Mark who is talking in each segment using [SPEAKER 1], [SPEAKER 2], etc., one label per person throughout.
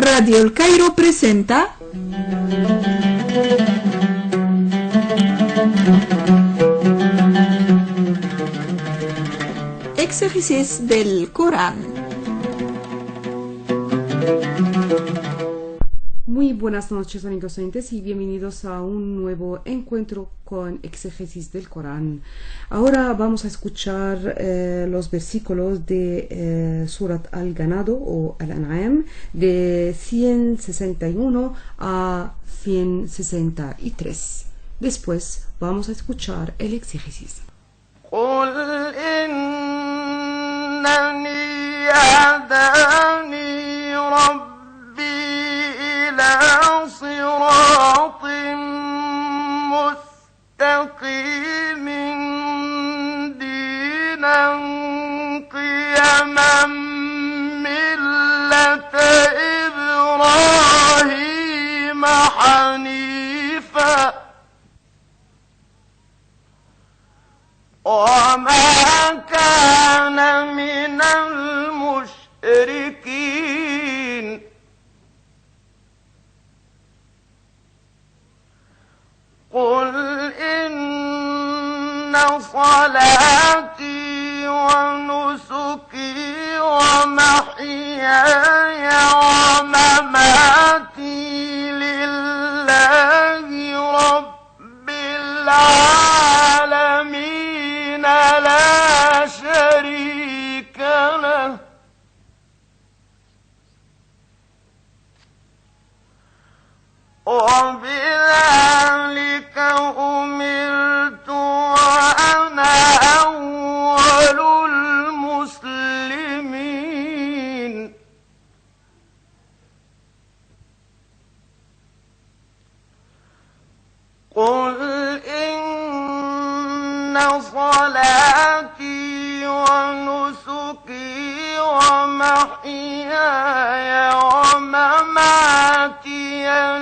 [SPEAKER 1] Radio El Cairo presenta Exégesis del Corán.
[SPEAKER 2] Muy buenas noches, amigos oyentes, y bienvenidos a un nuevo encuentro con Exégesis del Corán. Ahora vamos a escuchar los versículos de Surat Al-Ganado o Al-An'am de 161 a 163. Después vamos a escuchar el exégesis.
[SPEAKER 3] قل إنني هداني ربي إلى صراط مستقيم دينا قيما ملة إبراهيم حنيفا وما كان من المشركين قل إن صلاتي ونسكي ومحياي ومماتي لله رب العالمين لا شريك له وبذلك أمرت وأنا أول المسلمين قل إن صلاتي ونسكي ومحياي ومماتي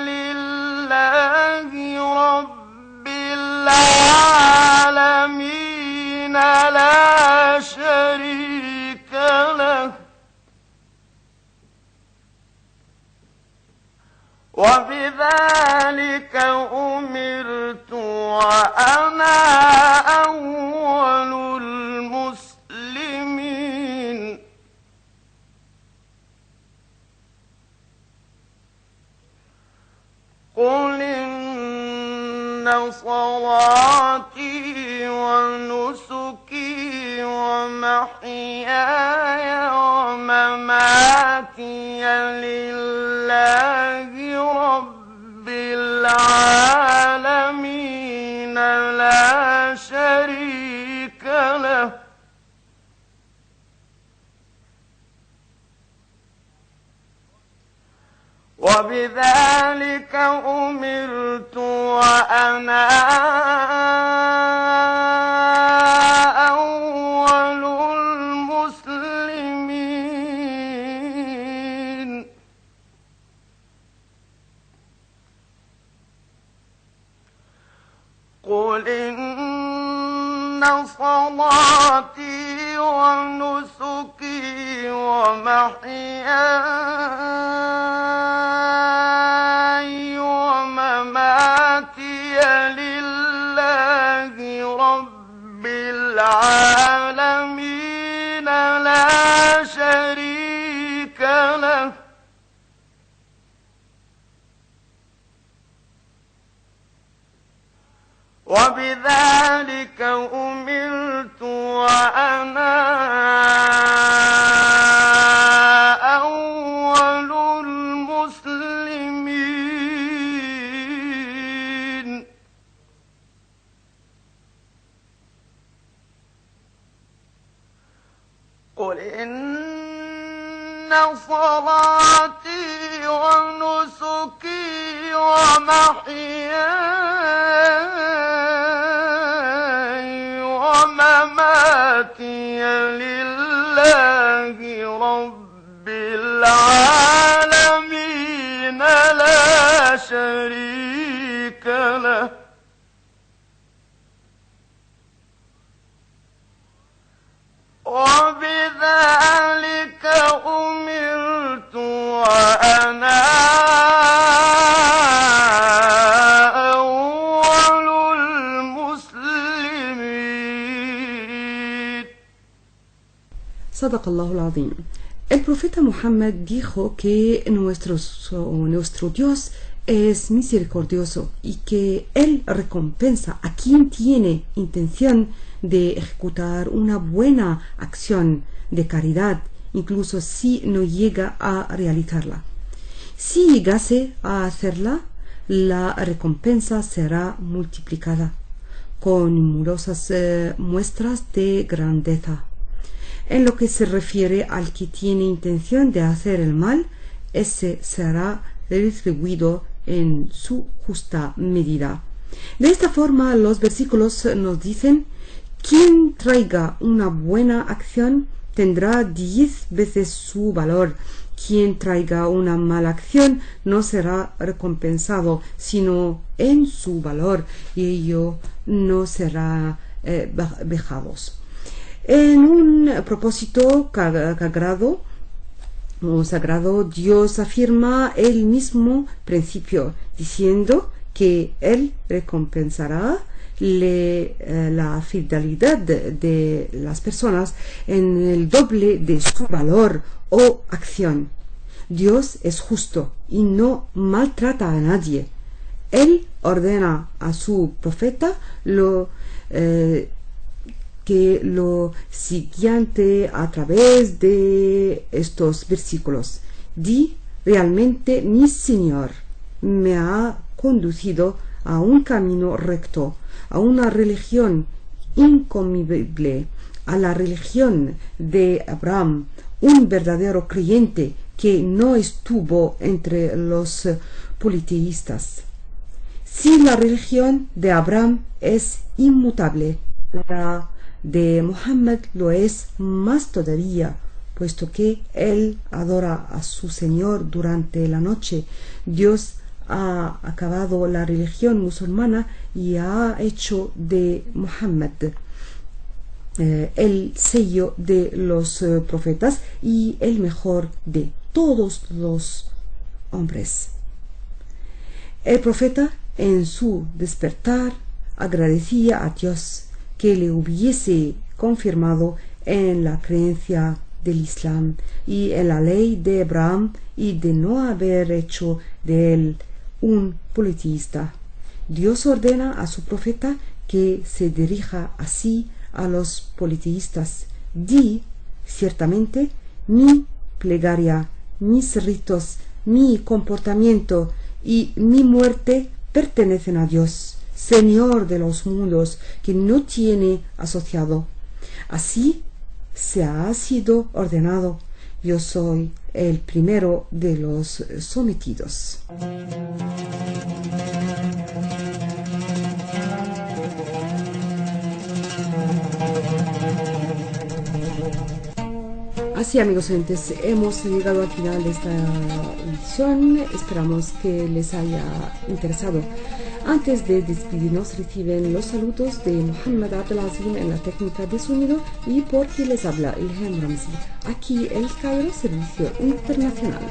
[SPEAKER 3] لله رب العالمين لا شريك له وبذلك أمرت وأنا أول المسلمين قل إن صلاتي ونسكي ومحياي ومماتي لله رب العالمين لا شريك له وبذلك أمرت وأنا أول المسلمين قل إن صلاتي ونسكي ومحياي ومماتي لله رب العالمين لا شريك له وبذلك أمرت وأنا أول المسلمين قل إن صلاتي ونسكي ومحياي ومماتي لله رب العالمين لا شريك له وبذلك أمرت وأنا
[SPEAKER 2] صدق الله العظيم. El profeta Muhammad dijo que nuestro Dios es misericordioso y que Él recompensa a quien tiene intención de ejecutar una buena acción de caridad, incluso si no llega a realizarla. Si llegase a hacerla, la recompensa será multiplicada con numerosas muestras de grandeza. En lo que se refiere al que tiene intención de hacer el mal, ese será retribuido en su justa medida. De esta forma, los versículos nos dicen: quien traiga una buena acción tendrá 10 veces su valor. Quien traiga una mala acción no será recompensado sino en su valor, y ello no será vejados. En un propósito sagrado, Dios afirma el mismo principio, diciendo que Él recompensará la fidelidad de las personas en el doble de su valor o acción. Dios es justo y no maltrata a nadie. Él ordena a su profeta que lo siguiente a través de estos versículos: di, realmente mi Señor me ha conducido a un camino recto, a una religión inconmovible, a la religión de Abraham, un verdadero creyente que no estuvo entre los politeístas. Si la religión de Abraham es inmutable, la de Muhammad lo es más todavía, puesto que él adora a su Señor durante la noche. Dios ha acabado la religión musulmana y ha hecho de Muhammad el sello de los profetas y el mejor de todos los hombres. El profeta, en su despertar, agradecía a Dios que le hubiese confirmado en la creencia del Islam y en la ley de Abraham, y de no haber hecho de él un politeísta. Dios ordena a su profeta que se dirija así a los politeístas: di, ciertamente, mi plegaria, mis ritos, mi comportamiento y mi muerte pertenecen a Dios, Señor de los mundos, que no tiene asociado. Así se ha sido ordenado. Yo soy el primero de los sometidos. Así, amigos oyentes, hemos llegado al final de esta edición. Esperamos que les haya interesado. Antes de despedirnos, reciben los saludos de Muhammad Abdelazim en la técnica de sonido y por quien les habla Ilham Ramzi, aquí El Cairo, Servicio Internacional.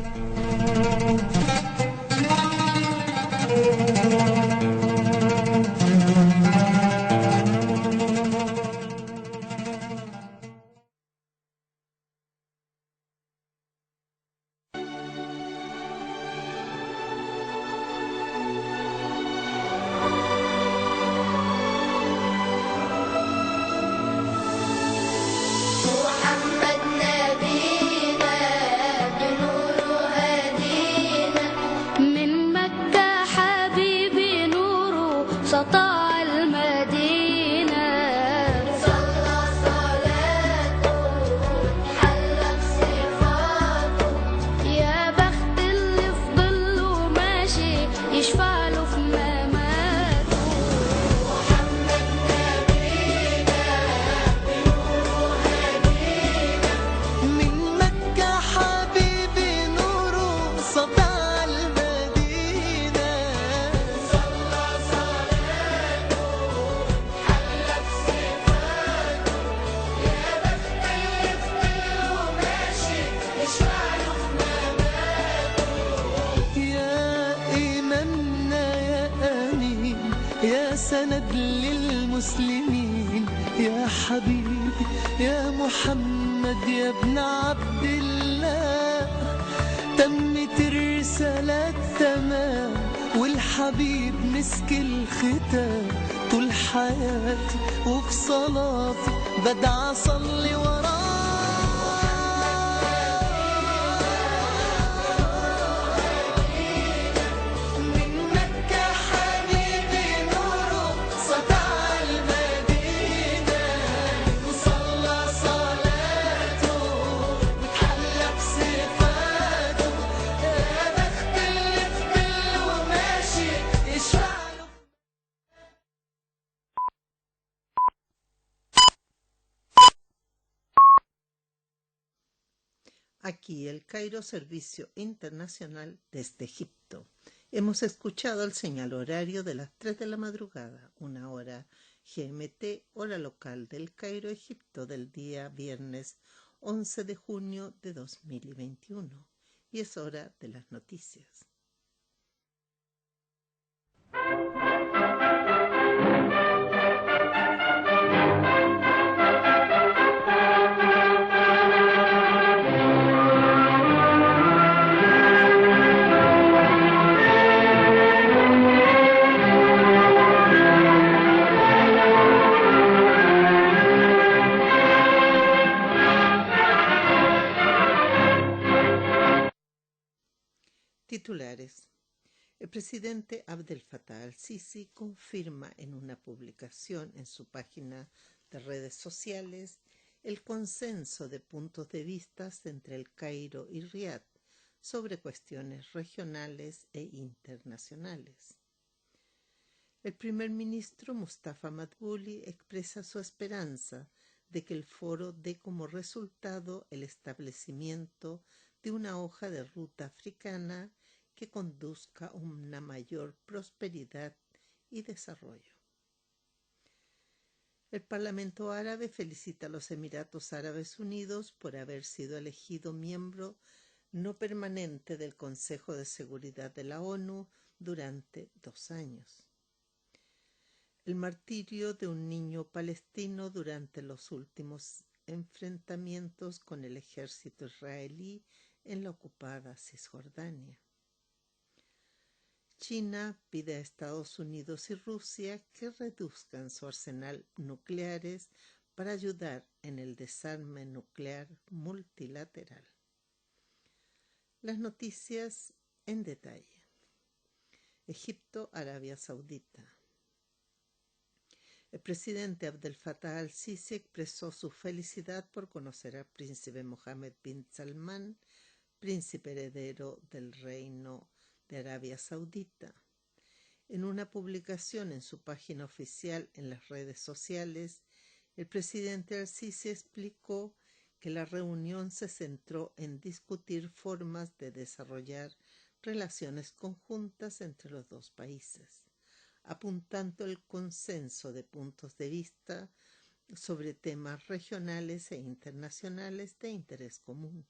[SPEAKER 4] سند للمسلمين يا حبيبي يا محمد محمد يا ابن عبد الله، تمت الرسالة تمام، والحبيب مسك الختام. طول حياتي وفي صلاتي بدعى أصلي وراه.
[SPEAKER 5] Aquí el Cairo Servicio Internacional desde Egipto. Hemos escuchado el señal horario de las 3 de la madrugada, 1 hora GMT, hora local del Cairo, Egipto, del día viernes 11 de junio de 2021. Y es hora de las noticias. Titulares. El presidente Abdel Fattah al-Sisi confirma en una publicación en su página de redes sociales el consenso de puntos de vista entre el Cairo y Riad sobre cuestiones regionales e internacionales. El primer ministro Mustafa Madbouli expresa su esperanza de que el foro dé como resultado el establecimiento de una hoja de ruta africana que conduzca a una mayor prosperidad y desarrollo. El Parlamento Árabe felicita a los Emiratos Árabes Unidos por haber sido elegido miembro no permanente del Consejo de Seguridad de la ONU durante 2 años. El martirio de un niño palestino durante los últimos enfrentamientos con el ejército israelí en la ocupada Cisjordania. China pide a Estados Unidos y Rusia que reduzcan su arsenal nucleares para ayudar en el desarme nuclear multilateral. Las noticias en detalle. Egipto, Arabia Saudita. El presidente Abdel Fattah al-Sisi expresó su felicidad por conocer al príncipe Mohammed bin Salman, príncipe heredero del reino de Arabia Saudita. En una publicación en su página oficial en las redes sociales, el presidente al-Sisi explicó que la reunión se centró en discutir formas de desarrollar relaciones conjuntas entre los dos países, apuntando el consenso de puntos de vista sobre temas regionales e internacionales de interés común.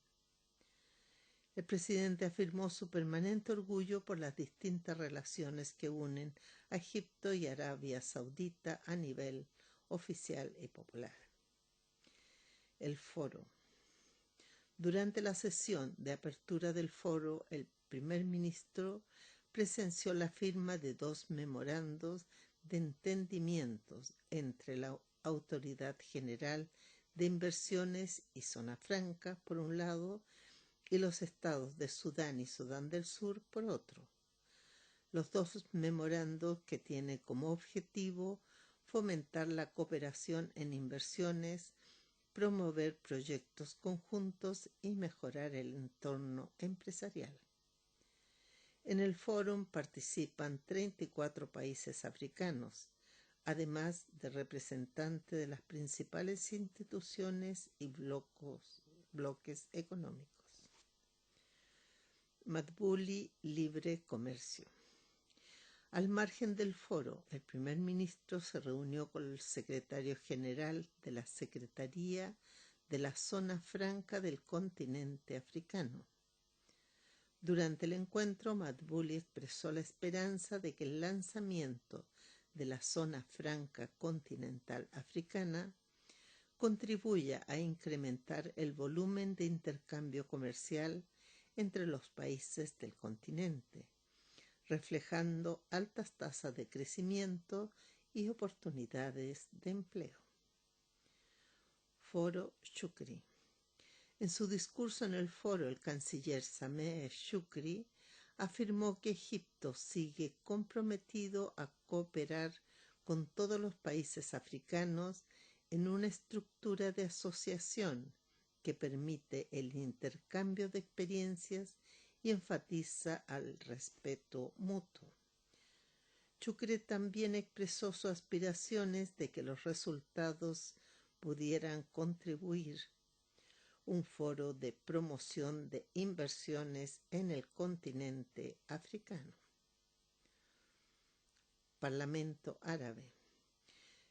[SPEAKER 5] El presidente afirmó su permanente orgullo por las distintas relaciones que unen a Egipto y Arabia Saudita a nivel oficial y popular. El foro. Durante la sesión de apertura del foro, el primer ministro presenció la firma de 2 memorandos de entendimientos entre la Autoridad General de Inversiones y Zona Franca, por un lado, y los estados de Sudán y Sudán del Sur, por otro. Los 2 memorandos que tienen como objetivo fomentar la cooperación en inversiones, promover proyectos conjuntos y mejorar el entorno empresarial. En el foro participan 34 países africanos, además de representantes de las principales instituciones y bloques económicos. Madbouli, libre comercio. Al margen del foro, el primer ministro se reunió con el secretario general de la Secretaría de la Zona Franca del continente africano. Durante el encuentro, Madbouli expresó la esperanza de que el lanzamiento de la Zona Franca continental africana contribuya a incrementar el volumen de intercambio comercial entre los países del continente, reflejando altas tasas de crecimiento y oportunidades de empleo. Foro Shukri. En su discurso en el foro, el canciller Sameh Shukri afirmó que Egipto sigue comprometido a cooperar con todos los países africanos en una estructura de asociación que permite el intercambio de experiencias y enfatiza el respeto mutuo. Shukri también expresó sus aspiraciones de que los resultados pudieran contribuir un foro de promoción de inversiones en el continente africano. Parlamento Árabe.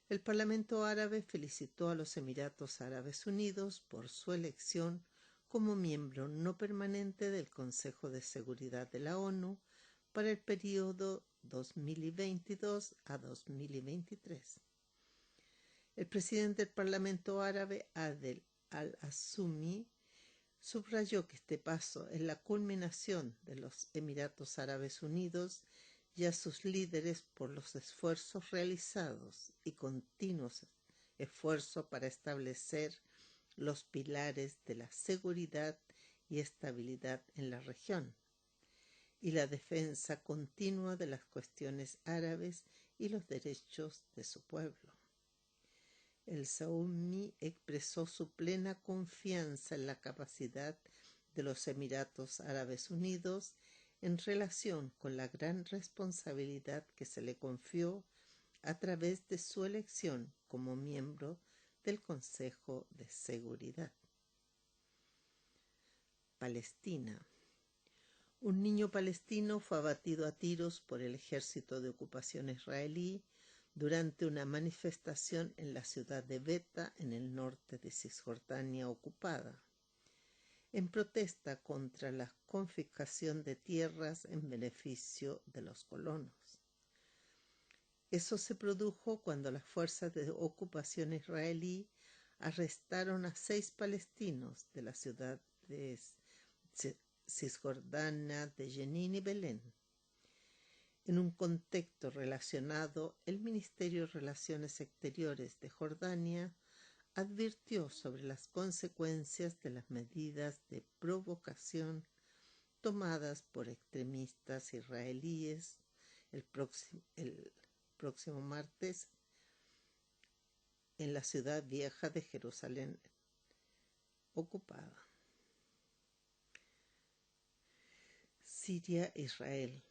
[SPEAKER 5] El Parlamento Árabe felicitó a los Emiratos Árabes Unidos por su elección como miembro no permanente del Consejo de Seguridad de la ONU para el periodo 2022 a 2023. El presidente del Parlamento Árabe, Adel Al-Asumi, subrayó que este paso es la culminación de los Emiratos Árabes Unidos y a sus líderes por los esfuerzos realizados y continuos esfuerzos para establecer los pilares de la seguridad y estabilidad en la región y la defensa continua de las cuestiones árabes y los derechos de su pueblo. El Saumi expresó su plena confianza en la capacidad de los Emiratos Árabes Unidos en relación con la gran responsabilidad que se le confió a través de su elección como miembro del Consejo de Seguridad. Palestina. Un niño palestino fue abatido a tiros por el ejército de ocupación israelí durante una manifestación en la ciudad de Beta, en el norte de Cisjordania ocupada, en protesta contra la confiscación de tierras en beneficio de los colonos. Eso se produjo cuando las fuerzas de ocupación israelí arrestaron a 6 palestinos de la ciudad de Cisjordania, de Jenin y Belén. En un contexto relacionado, el Ministerio de Relaciones Exteriores de Jordania advirtió sobre las consecuencias de las medidas de provocación tomadas por extremistas israelíes el próximo martes en la ciudad vieja de Jerusalén ocupada. Siria-Israel.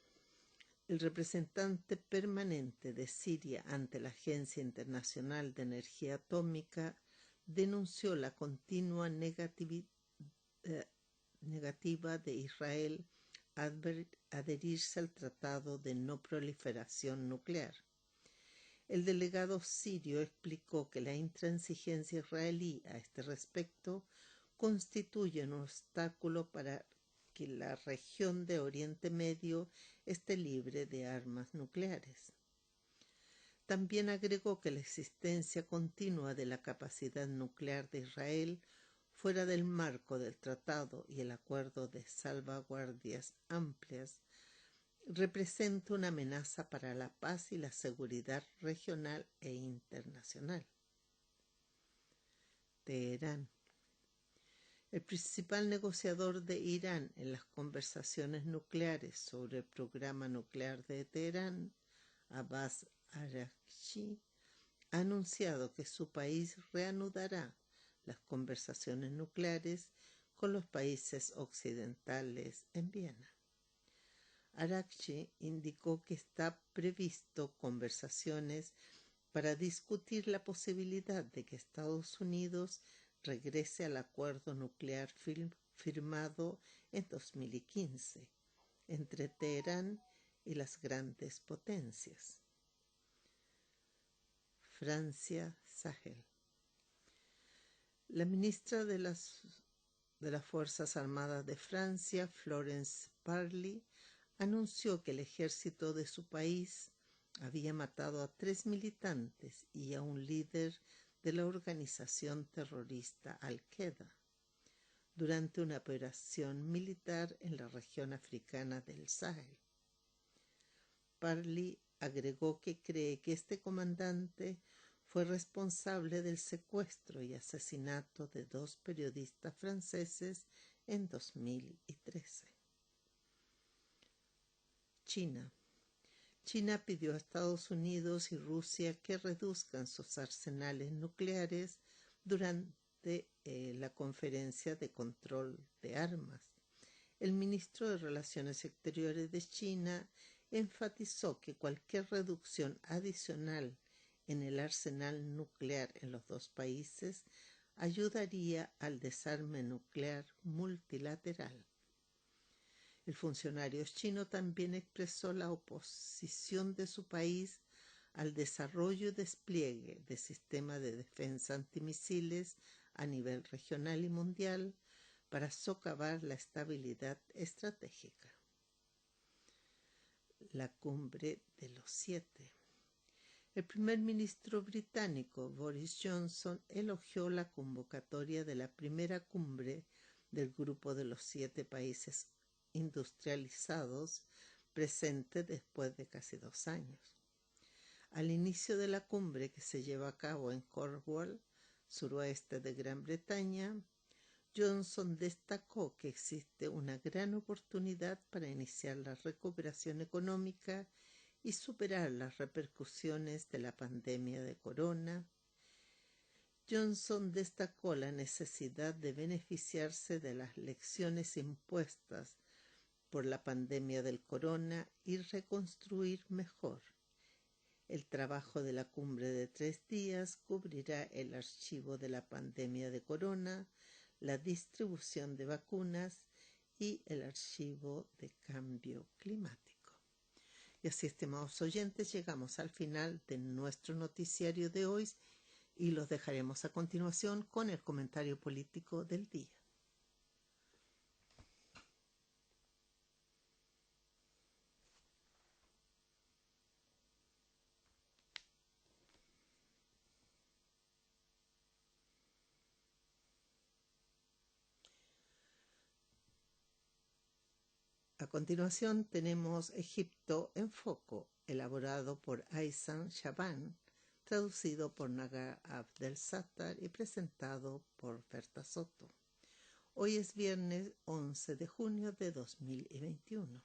[SPEAKER 5] El representante permanente de Siria ante la Agencia Internacional de Energía Atómica denunció la continua negativa de Israel a adherirse al Tratado de No Proliferación Nuclear. El delegado sirio explicó que la intransigencia israelí a este respecto constituye un obstáculo para que la región de Oriente Medio esté libre de armas nucleares. También agregó que la existencia continua de la capacidad nuclear de Israel fuera del marco del tratado y el acuerdo de salvaguardias amplias representa una amenaza para la paz y la seguridad regional e internacional. Teherán. El principal negociador de Irán en las conversaciones nucleares sobre el programa nuclear de Teherán, Abbas Araghchi, ha anunciado que su país reanudará las conversaciones nucleares con los países occidentales en Viena. Araghchi indicó que está previsto conversaciones para discutir la posibilidad de que Estados Unidos regrese al acuerdo nuclear firmado en 2015 entre Teherán y las grandes potencias. Francia, Sahel. La ministra de las Fuerzas Armadas de Francia, Florence Parly, anunció que el ejército de su país había matado a 3 militantes y a un líder de la organización terrorista Al-Qaeda durante una operación militar en la región africana del Sahel. Parley agregó que cree que este comandante fue responsable del secuestro y asesinato de 2 periodistas franceses en 2013. China pidió a Estados Unidos y Rusia que reduzcan sus arsenales nucleares durante la conferencia de control de armas. El ministro de Relaciones Exteriores de China enfatizó que cualquier reducción adicional en el arsenal nuclear en los 2 países ayudaría al desarme nuclear multilateral. El funcionario chino también expresó la oposición de su país al desarrollo y despliegue de sistemas de defensa antimisiles a nivel regional y mundial para socavar la estabilidad estratégica. La cumbre de los 7. El primer ministro británico Boris Johnson elogió la convocatoria de la primera cumbre del grupo de los 7 países industrializados presente después de casi 2 años. Al inicio de la cumbre, que se lleva a cabo en Cornwall, suroeste de Gran Bretaña, Johnson destacó que existe una gran oportunidad para iniciar la recuperación económica y superar las repercusiones de la pandemia de corona. Johnson destacó la necesidad de beneficiarse de las lecciones impuestas por la pandemia del corona y reconstruir mejor. El trabajo de la cumbre de 3 días cubrirá el archivo de la pandemia de corona, la distribución de vacunas y el archivo de cambio climático. Y así, estimados oyentes, llegamos al final de nuestro noticiario de hoy y los dejaremos a continuación con el comentario político del día. A continuación tenemos Egipto en Foco, elaborado por Aysan Shaban, traducido por Nagar Abdel Sattar y presentado por Berta Soto. Hoy es viernes 11 de junio de 2021.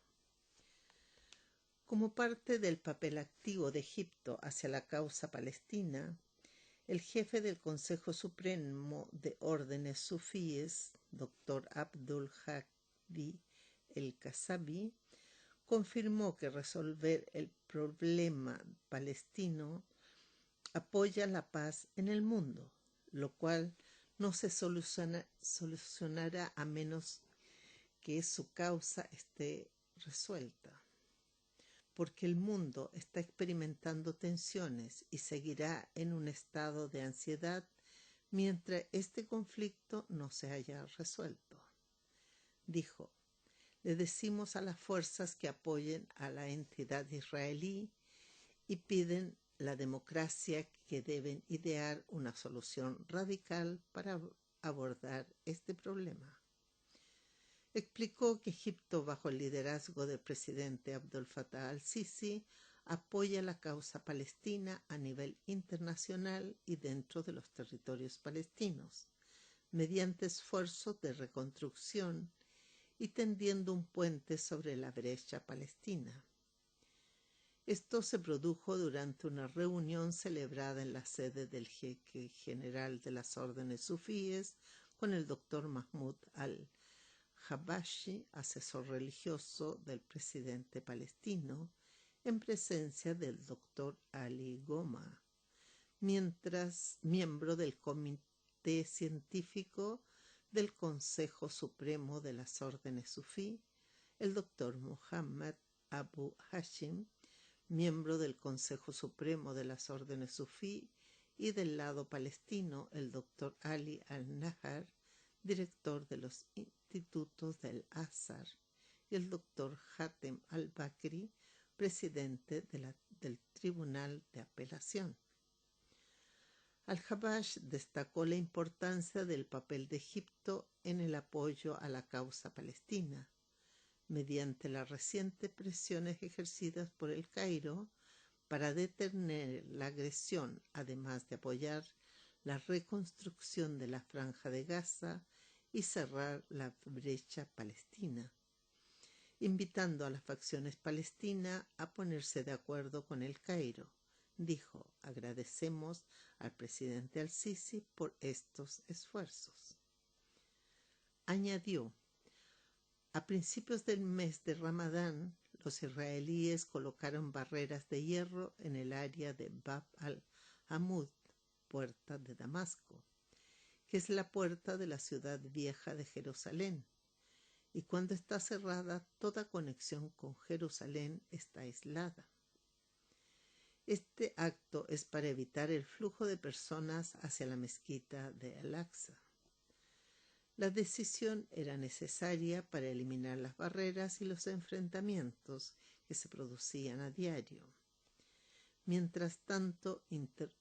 [SPEAKER 5] Como parte del papel activo de Egipto hacia la causa palestina, el jefe del Consejo Supremo de Órdenes Sufíes, Dr. Abdul Hadi el-Kasabi, confirmó que resolver el problema palestino apoya la paz en el mundo, lo cual no se solucionará a menos que su causa esté resuelta, porque el mundo está experimentando tensiones y seguirá en un estado de ansiedad mientras este conflicto no se haya resuelto. Dijo: le decimos a las fuerzas que apoyen a la entidad israelí y piden la democracia que deben idear una solución radical para abordar este problema. Explicó que Egipto, bajo el liderazgo del presidente Abdel Fattah al-Sisi, apoya la causa palestina a nivel internacional y dentro de los territorios palestinos, mediante esfuerzos de reconstrucción y tendiendo un puente sobre la brecha palestina. Esto se produjo durante una reunión celebrada en la sede del jeque general de las órdenes sufíes con el Dr. Mahmoud al-Habashi, asesor religioso del presidente palestino, en presencia del Dr. Ali Goma, miembro del Comité Científico del Consejo Supremo de las Órdenes Sufí, el Dr. Muhammad Abu Hashim, miembro del Consejo Supremo de las Órdenes Sufí, y del lado palestino el Dr. Ali al-Nahar, director de los institutos del Azhar, y el Dr. Hatem al-Bakri, presidente del Tribunal de Apelación. Al-Habash destacó la importancia del papel de Egipto en el apoyo a la causa palestina, mediante las recientes presiones ejercidas por el Cairo para detener la agresión, además de apoyar la reconstrucción de la Franja de Gaza y cerrar la brecha palestina, invitando a las facciones palestinas a ponerse de acuerdo con el Cairo. Dijo: agradecemos al presidente al-Sisi por estos esfuerzos. Añadió: a principios del mes de Ramadán, los israelíes colocaron barreras de hierro en el área de Bab al-Amud, puerta de Damasco, que es la puerta de la ciudad vieja de Jerusalén, y cuando está cerrada, toda conexión con Jerusalén está aislada. Este acto es para evitar el flujo de personas hacia la mezquita de Al-Aqsa. La decisión era necesaria para eliminar las barreras y los enfrentamientos que se producían a diario. Mientras tanto,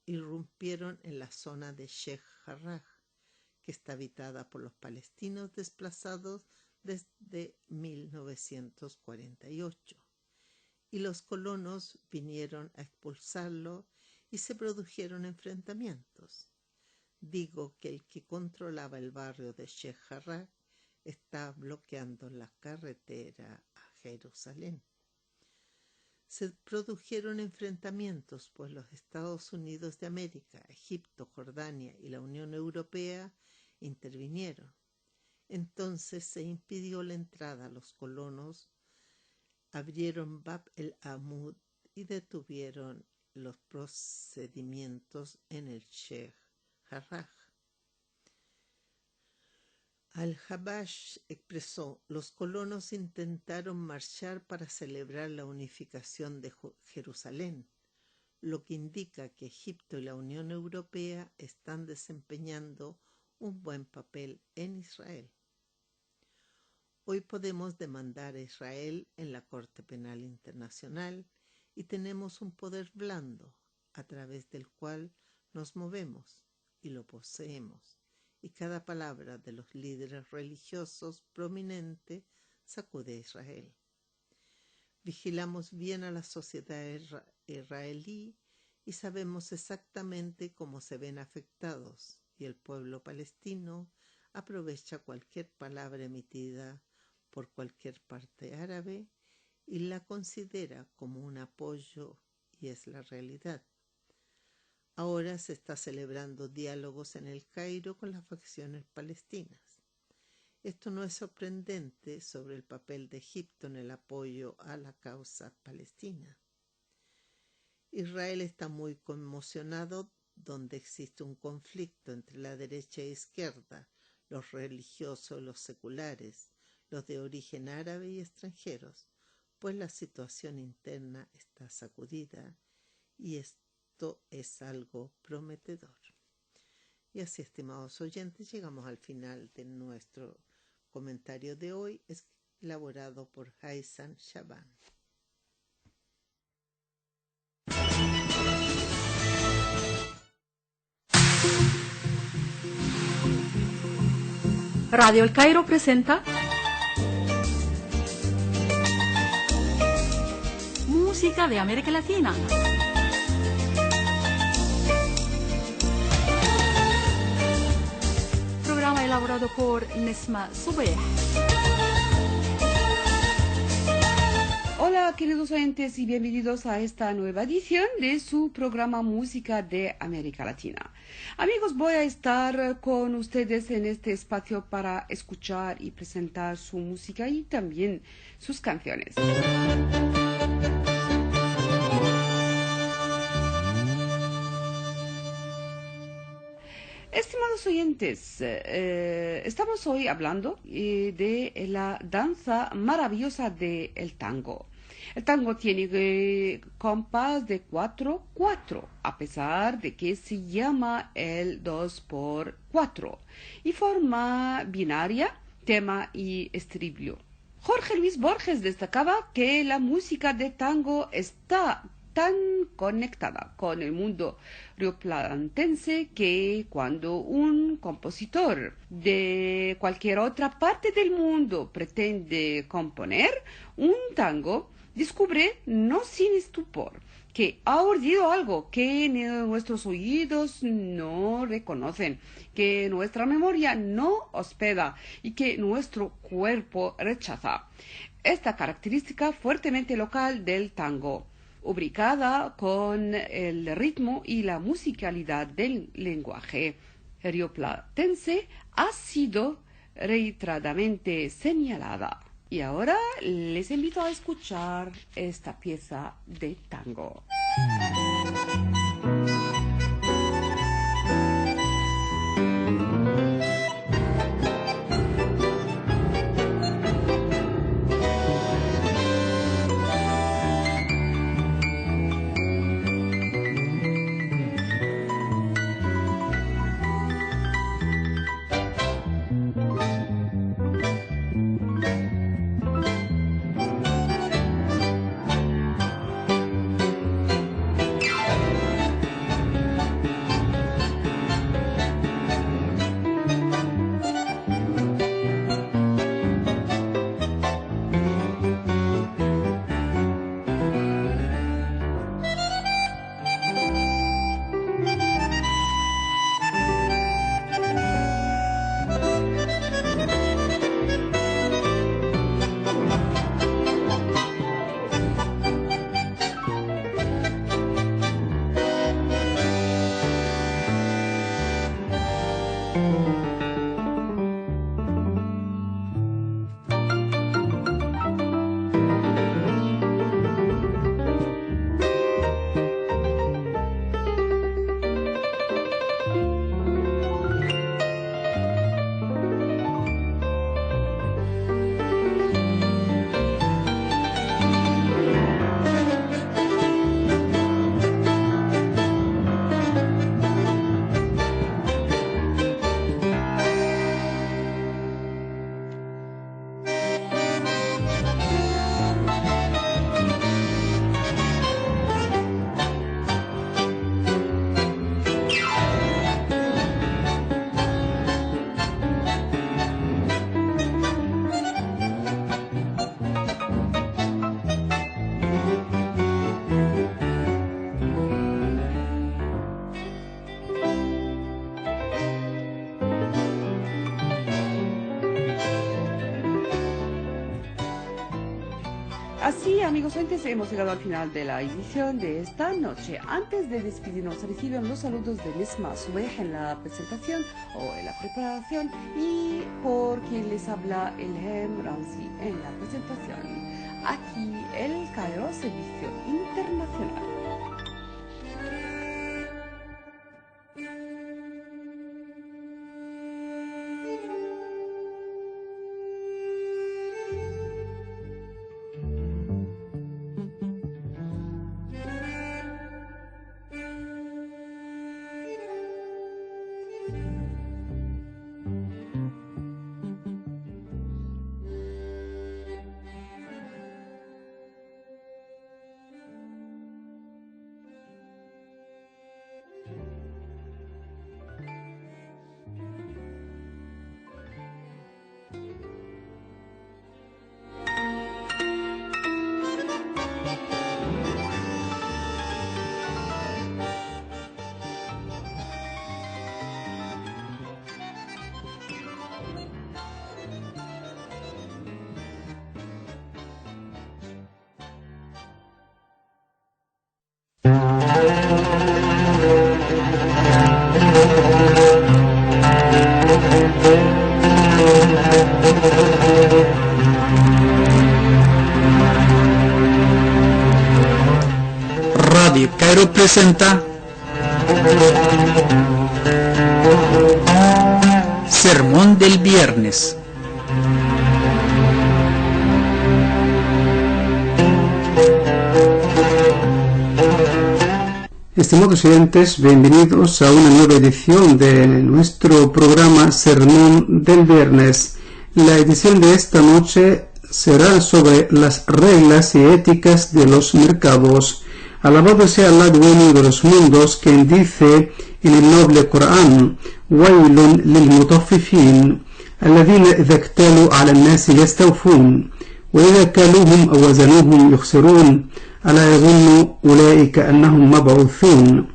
[SPEAKER 5] irrumpieron en la zona de Sheikh Jarrah, que está habitada por los palestinos desplazados desde 1948. Y los colonos vinieron a expulsarlo y se produjeron enfrentamientos. Digo que el que controlaba el barrio de Sheikh Jarrah está bloqueando la carretera a Jerusalén. Se produjeron enfrentamientos, pues los Estados Unidos de América, Egipto, Jordania y la Unión Europea intervinieron. Entonces se impidió la entrada a los colonos, abrieron Bab el-Amud y detuvieron los procedimientos en el Sheikh Jarrah. Al-Habash expresó: los colonos intentaron marchar para celebrar la unificación de Jerusalén, lo que indica que Egipto y la Unión Europea están desempeñando un buen papel en Israel. Hoy podemos demandar a Israel en la Corte Penal Internacional y tenemos un poder blando a través del cual nos movemos y lo poseemos, y cada palabra de los líderes religiosos prominentes sacude a Israel. Vigilamos bien a la sociedad israelí y sabemos exactamente cómo se ven afectados, y el pueblo palestino aprovecha cualquier palabra emitida por cualquier parte árabe y la considera como un apoyo, y es la realidad. Ahora se está celebrando diálogos en el Cairo con las facciones palestinas. Esto no es sorprendente sobre el papel de Egipto en el apoyo a la causa palestina. Israel está muy conmocionado donde existe un conflicto entre la derecha e izquierda, los religiosos y los seculares, los de origen árabe y extranjeros, pues la situación interna está sacudida y esto es algo prometedor. Y así, estimados oyentes, llegamos al final de nuestro comentario de hoy, elaborado por Haitham Shaban.
[SPEAKER 1] Radio El Cairo presenta música de América Latina. Programa elaborado por Nesma Subeh.
[SPEAKER 2] Hola queridos oyentes y bienvenidos a esta nueva edición de su programa Música de América Latina. Amigos, voy a estar con ustedes en este espacio para escuchar y presentar su música y también sus canciones. Estimados oyentes, estamos hoy hablando de la danza maravillosa del tango. El tango tiene compás de 4/4, a pesar de que se llama el 2/4, y forma binaria, tema y estribillo. Jorge Luis Borges destacaba que la música de tango está tan conectada con el mundo rioplatense que cuando un compositor de cualquier otra parte del mundo pretende componer un tango, descubre, no sin estupor, que ha oído algo que nuestros oídos no reconocen, que nuestra memoria no hospeda y que nuestro cuerpo rechaza. Esta característica fuertemente local del tango, ubicada con el ritmo y la musicalidad del lenguaje rioplatense, ha sido reiteradamente señalada. Y ahora les invito a escuchar esta pieza de tango. Así, amigos oyentes, hemos llegado al final de la edición de esta noche. Antes de despedirnos, reciben los saludos de Nesma Subeh en la presentación o en la preparación y por quien les habla Ilhem Ramzi en la presentación. Aquí, El Cairo, Servicio Internacional.
[SPEAKER 6] Radio Cairo presenta Sermón del Viernes.
[SPEAKER 7] Estimados oyentes, bienvenidos a una nueva edición de nuestro programa Sermón del Viernes. La edición de esta noche será sobre las reglas y éticas de los mercados. Alabado sea Allah, dueño de los mundos, quien dice en el noble Corán: وَيْلٌ لِلْمُطَفِّفِينَ الَّذِينَ إِذَا اكْتَالُوا عَلَى النَّاسِ يَسْتَوْفُونَ وَإِذَا كَالُوهُمْ أَوْ وَزَنُوهُمْ يُخْسِرُونَ أَلَا يَظُنُّ أُولَئِكَ أَنَّهُمْ مَبْعُوثُونَ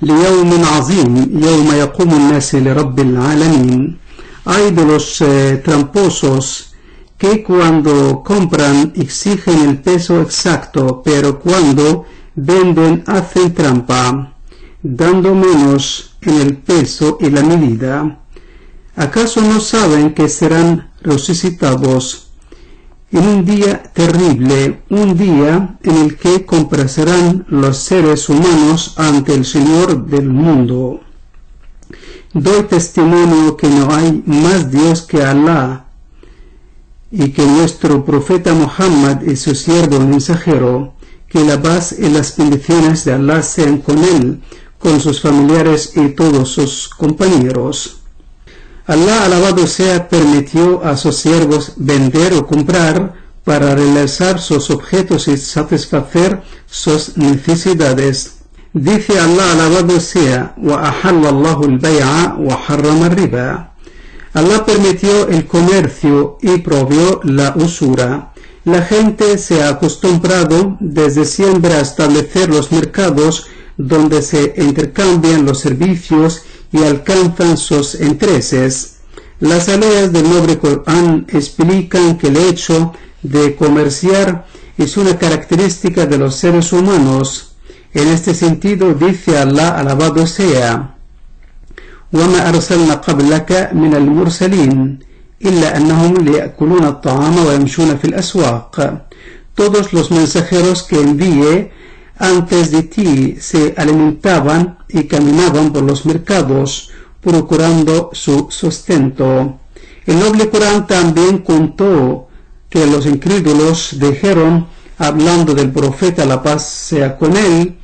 [SPEAKER 7] لِيَوْمٍ عَظِيمٍ يَوْمَ يَقُومُ النَّاسُ لِرَبِّ الْعَالَمِينَ. Hay de los tramposos que cuando compran exigen el peso exacto, pero cuando venden hacen trampa, dando menos en el peso y la medida. ¿Acaso no saben que serán resucitados en un día terrible, un día en el que comparecerán los seres humanos ante el Señor del mundo? Doy testimonio que no hay más Dios que Allah, y que nuestro profeta Muhammad es su siervo mensajero, que la paz y las bendiciones de Allah sean con él, con sus familiares y todos sus compañeros. Allah, alabado sea, permitió a sus siervos vender o comprar para realizar sus objetos y satisfacer sus necesidades. Dice Allah, alabado sea: وَأَحَلَّ اللَّهُ الْبَيْعَ وَحَرَّمَ الرِّبَا. Allah permitió el comercio y prohibió la usura. La gente se ha acostumbrado desde siempre a establecer los mercados donde se intercambian los servicios y alcanzan sus intereses. Las leyes del noble Corán explican que el hecho de comerciar es una característica de los seres humanos. En este sentido dice Allah, alabado sea: وَمَا أَرْسَلْنَا قَبْلَكَ مِنَ الْمُرْسَلِينَ إِلَّا أَنَّهُمْ لِيَأْكُلُونَ الطَّعَامَ وَيَمْشُونَ فِي الْأَسْوَاقِ. Todos los mensajeros que envié antes de ti se alimentaban y caminaban por los mercados, procurando su sustento. El noble Corán también contó que los incrédulos dijeron, hablando del profeta, la paz sea con él: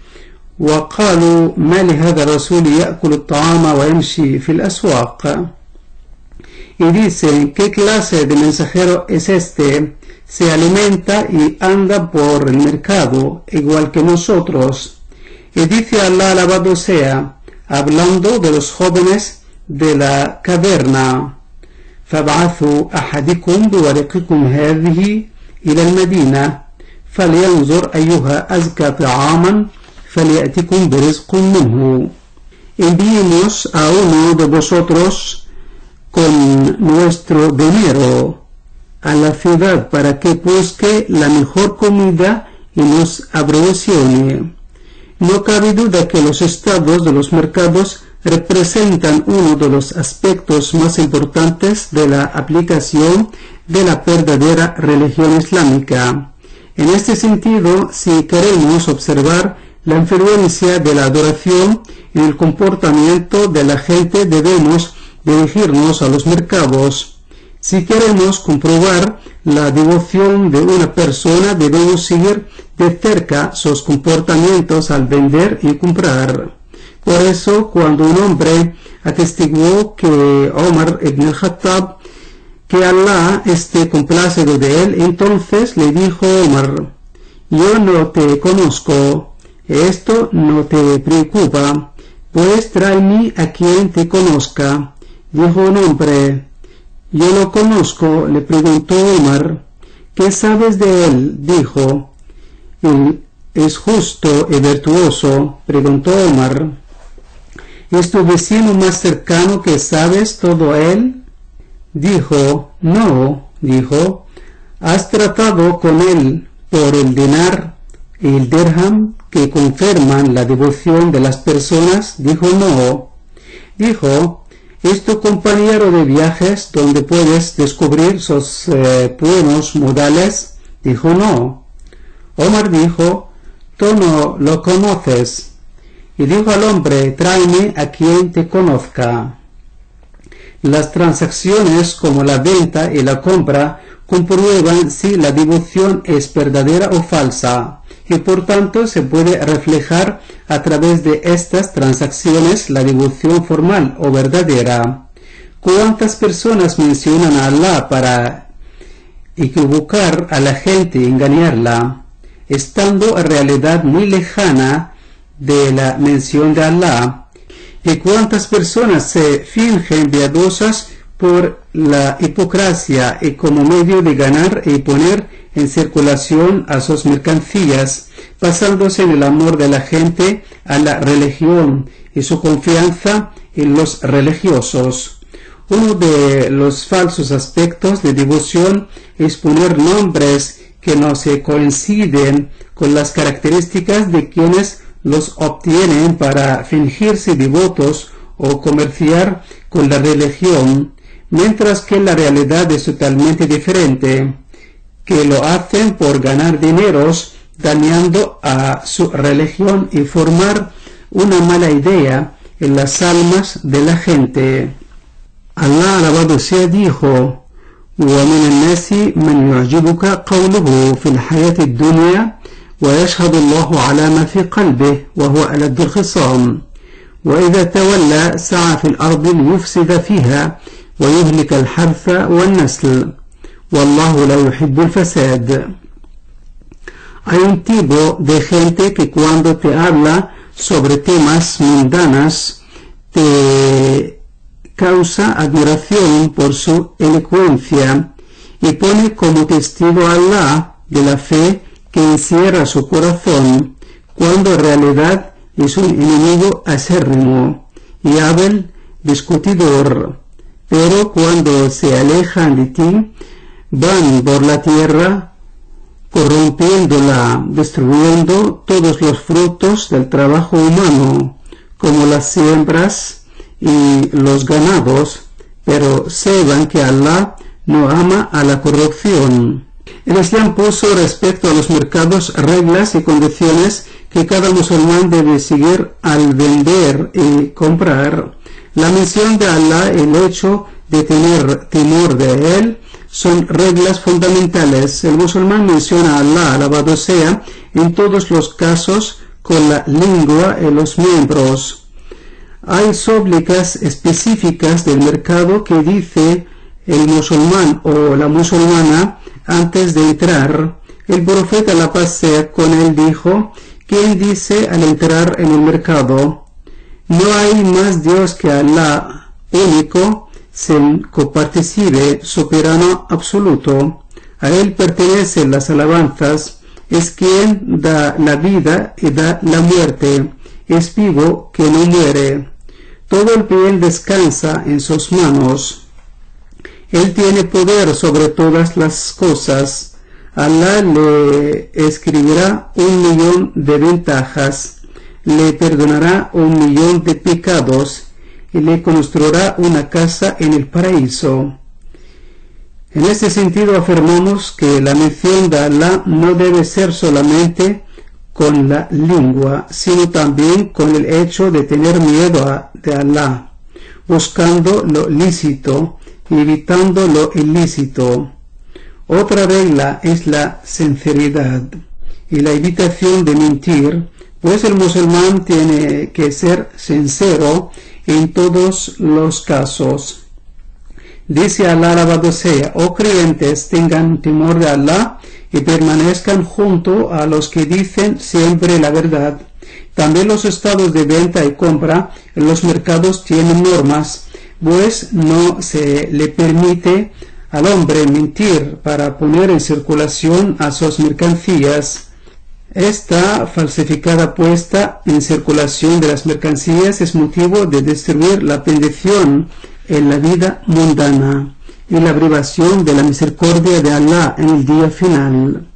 [SPEAKER 7] وقالوا ما لهذا الرسول يأكل الطعام ويمشي في الأسواق. Y dicen: ¿qué clase de mensajero es este? Se alimenta y anda por el mercado igual que nosotros. Y dice Allah, alabado sea, hablando de los jóvenes de la caverna: فَابْعَثُوا أَحَدِكُمْ بِوَرِقِكُمْ هَذِهِ إِلَى الْمَدِينَةِ فَلْيَنْظُرْ أَيُّهَا أَزْكَى طَعَامًا فَلْيَأْتِكُمْ بِرِزْقٍ مِّنْهُ. Enviemos a uno de vosotros con nuestro dinero a la ciudad para que busque la mejor comida y nos aprovisione. No cabe duda que los estados de los mercados representan uno de los aspectos más importantes de la aplicación de la verdadera religión islámica. En este sentido, si queremos observar la influencia de la adoración en el comportamiento de la gente, debemos dirigirnos a los mercados. Si queremos comprobar la devoción de una persona, debemos seguir de cerca sus comportamientos al vender y comprar. Por eso, cuando un hombre atestiguó que Omar ibn al-Khattab, que Allah esté complacido de él, entonces le dijo Omar: yo no te conozco, esto no te preocupa, pues tráeme a quien te conozca. Dijo un hombre: yo lo conozco. Le preguntó Omar: ¿qué sabes de él? Dijo: él es justo y virtuoso. Preguntó Omar: ¿es tu vecino más cercano que sabes todo él? Dijo: no. Dijo: ¿has tratado con él por el dinar y el dirham que confirman la devoción de las personas? Dijo: no. Dijo: ¿es tu compañero de viajes donde puedes descubrir sus buenos modales? Dijo: no. Omar dijo: tú no lo conoces. Y dijo al hombre: tráeme a quien te conozca. Las transacciones como la venta y la compra comprueban si la devoción es verdadera o falsa, y por tanto se puede reflejar a través de estas transacciones la devoción formal o verdadera. ¿Cuántas personas mencionan a Allah para equivocar a la gente y engañarla? estando en realidad muy lejana de la mención de Allah. Y cuántas personas se fingen piadosas por la hipocresía y como medio de ganar y poner en circulación a sus mercancías, basándose en el amor de la gente a la religión y su confianza en los religiosos. Uno de los falsos aspectos de devoción es poner nombres que no se coinciden con las características de quienes los obtienen para fingirse devotos o comerciar con la religión, mientras que la realidad es totalmente diferente, que lo hacen por ganar dineros, dañando a su religión y formar una mala idea en las almas de la gente. Allah alabado sea dijo: ومن الناس من يعجبك قوله في الحياة الدنيا ويشهد الله على ما في قلبه وهو ألد الخصام وإذا تولى سعى في الأرض ليفسد فيها ويهلك الحرث والنسل والله لا يحب الفساد. Hay un tipo de gente que cuando te habla sobre temas mundanos te causa admiración por su elocuencia y pone como testigo a Allah de la fe que encierra su corazón, cuando en realidad es un enemigo acérrimo y hábil discutidor. Pero cuando se alejan de ti, van por la tierra corrompiéndola, destruyendo todos los frutos del trabajo humano, como las siembras y los ganados, pero sepan que Allah no ama a la corrupción. El Islam puso respecto a los mercados reglas y condiciones que cada musulmán debe seguir al vender y comprar. La mención de Allah y el hecho de tener temor de Él son reglas fundamentales. El musulmán menciona a Allah, alabado sea, en todos los casos con la lengua y los miembros. Hay súplicas específicas del mercado que dice el musulmán o la musulmana antes de entrar. El profeta, la paz sea con él, dijo: ¿quién dice al entrar en el mercado? No hay más Dios que Allah, único, sin coparticipe, soberano absoluto. A él pertenecen las alabanzas. Es quien da la vida y da la muerte. Es vivo que no muere. Todo el bien descansa en sus manos. Él tiene poder sobre todas las cosas. Allah le escribirá 1.000.000 de ventajas, le perdonará 1.000.000 de pecados y le construirá una casa en el paraíso. En este sentido afirmamos que la mención de Allah no debe ser solamente con la lengua, sino también con el hecho de tener miedo de Allah, buscando lo lícito y evitando lo ilícito. Otra regla es la sinceridad y la evitación de mentir, pues el musulmán tiene que ser sincero en todos los casos. Dice Allah, alabado sea: oh creyentes, tengan temor de Allah y permanezcan junto a los que dicen siempre la verdad. También los estados de venta y compra en los mercados tienen normas, pues no se le permite al hombre mentir para poner en circulación a sus mercancías. Esta falsificada puesta en circulación de las mercancías es motivo de destruir la bendición en la vida mundana y la privación de la misericordia de Allah en el día final.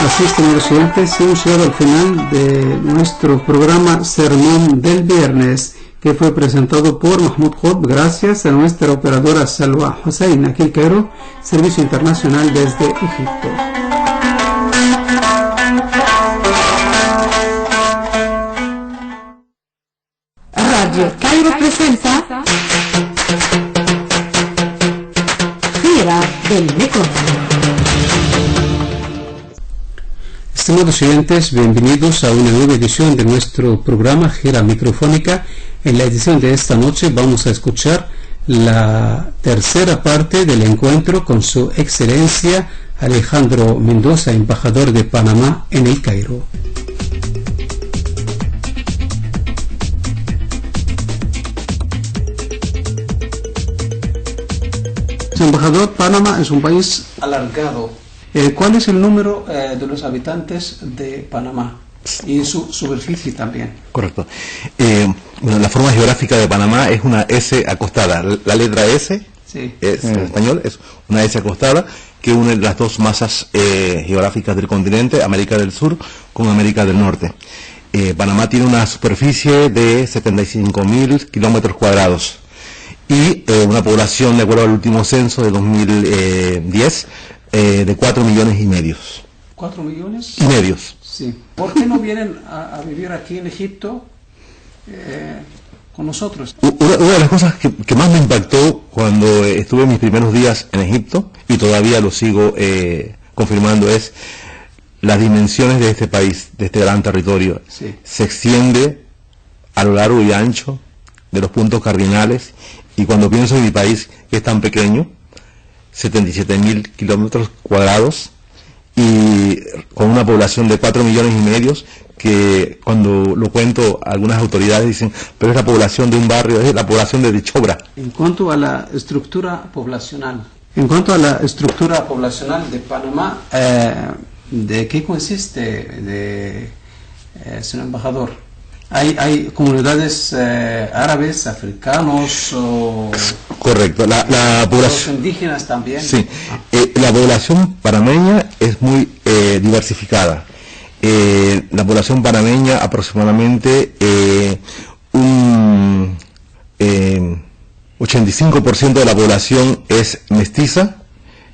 [SPEAKER 7] Así, estimados oyentes, hemos llegado al final de nuestro programa Sermón del Viernes, que fue presentado por Mahmoud Khod, gracias a nuestra operadora Salwa Hussein, aquí en Cairo, Servicio Internacional desde Egipto.
[SPEAKER 8] Radio Cairo presenta Gira del Mekong.
[SPEAKER 7] Estimados oyentes, bienvenidos a una nueva edición de nuestro programa Gira Microfónica. En la edición de esta noche vamos a escuchar la tercera parte del encuentro con su excelencia Alejandro Mendoza, embajador de Panamá en el Cairo. Embajador, Panamá es un país alargado. ¿Cuál es el número de los habitantes de Panamá? Y su superficie también.
[SPEAKER 9] Correcto. Bueno, la forma geográfica de Panamá es una S acostada. La letra S,
[SPEAKER 7] sí,
[SPEAKER 9] en español, es una S acostada que une las dos masas geográficas del continente, América del Sur con América del Norte. Panamá tiene una superficie de 75.000 kilómetros cuadrados y una población, de acuerdo al último censo de 2010, de 4,5 millones.
[SPEAKER 7] 4 millones
[SPEAKER 9] y medios.
[SPEAKER 7] Sí. ¿Por qué no vienen a vivir aquí en Egipto con nosotros?
[SPEAKER 9] Una de las cosas que más me impactó cuando estuve en mis primeros días en Egipto, y todavía lo sigo confirmando, es las dimensiones de este país, de este gran territorio.
[SPEAKER 7] Sí.
[SPEAKER 9] Se extiende a lo largo y ancho de los puntos cardinales, y cuando pienso en mi país, que es tan pequeño, 77.000 kilómetros cuadrados, y con una población de 4,5 millones, que cuando lo cuento algunas autoridades dicen, pero es la población de un barrio, es la población de Dichobra.
[SPEAKER 7] En cuanto a la estructura poblacional, de Panamá, ¿de qué consiste, señor embajador? ¿Hay comunidades árabes, africanos o...?
[SPEAKER 9] Correcto, la población...
[SPEAKER 7] ¿Los indígenas también?
[SPEAKER 9] Sí, la población panameña es muy diversificada. La población panameña aproximadamente un 85% de la población es mestiza,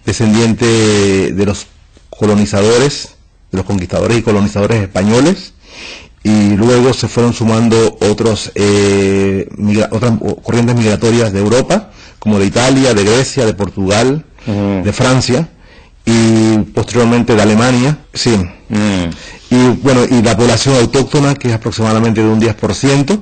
[SPEAKER 9] descendiente de los colonizadores, de los conquistadores y colonizadores españoles, y luego se fueron sumando otras corrientes migratorias de Europa, como de Italia, de Grecia, de Portugal, de Francia, y posteriormente de Alemania, sí. Y bueno, y la población autóctona, que es aproximadamente de un 10%,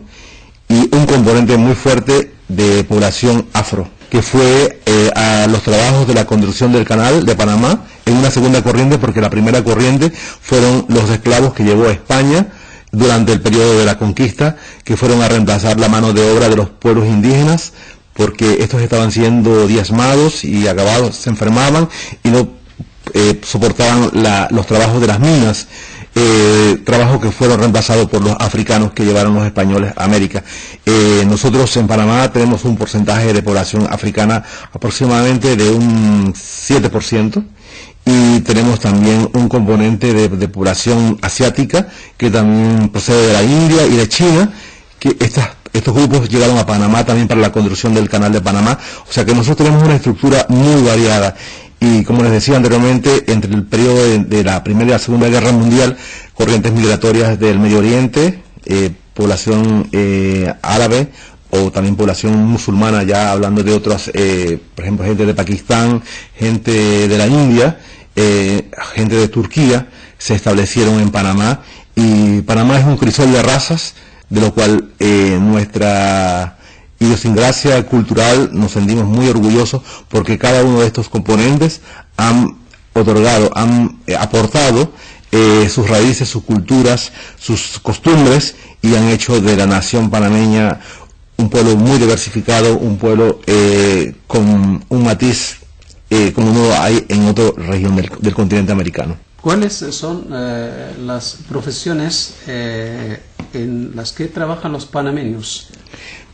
[SPEAKER 9] y un componente muy fuerte de población afro, que fue a los trabajos de la construcción del canal de Panamá en una segunda corriente, porque la primera corriente fueron los esclavos que llevó a España durante el periodo de la conquista, que fueron a reemplazar la mano de obra de los pueblos indígenas, porque estos estaban siendo diezmados y acabados, se enfermaban y no soportaban los trabajos de las minas, trabajos que fueron reemplazados por los africanos que llevaron los españoles a América. Nosotros en Panamá tenemos un porcentaje de población africana aproximadamente de un 7%, y tenemos también un componente de población asiática que también procede de la India y de China, que estos grupos llegaron a Panamá también para la construcción del canal de Panamá. O sea que nosotros tenemos una estructura muy variada, y como les decía anteriormente, entre el periodo de la Primera y la Segunda Guerra Mundial, corrientes migratorias del Medio Oriente, población árabe, o también población musulmana, ya hablando de otras, por ejemplo, gente de Pakistán, gente de la India, gente de Turquía, se establecieron en Panamá, y Panamá es un crisol de razas, de lo cual nuestra idiosincrasia cultural nos sentimos muy orgullosos, porque cada uno de estos componentes han aportado sus raíces, sus culturas, sus costumbres, y han hecho de la nación panameña un pueblo muy diversificado, un pueblo con un matiz como no hay en otra región del continente americano.
[SPEAKER 7] ¿Cuáles son las profesiones en las que trabajan los panameños?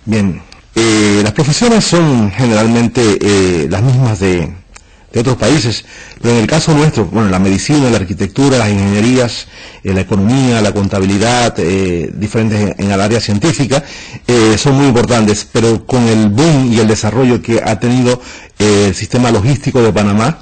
[SPEAKER 9] Bien, las profesiones son generalmente las mismas de otros países, pero en el caso nuestro, bueno, la medicina, la arquitectura, las ingenierías, la economía, la contabilidad, diferentes en el área científica, son muy importantes, pero con el boom y el desarrollo que ha tenido el sistema logístico de Panamá,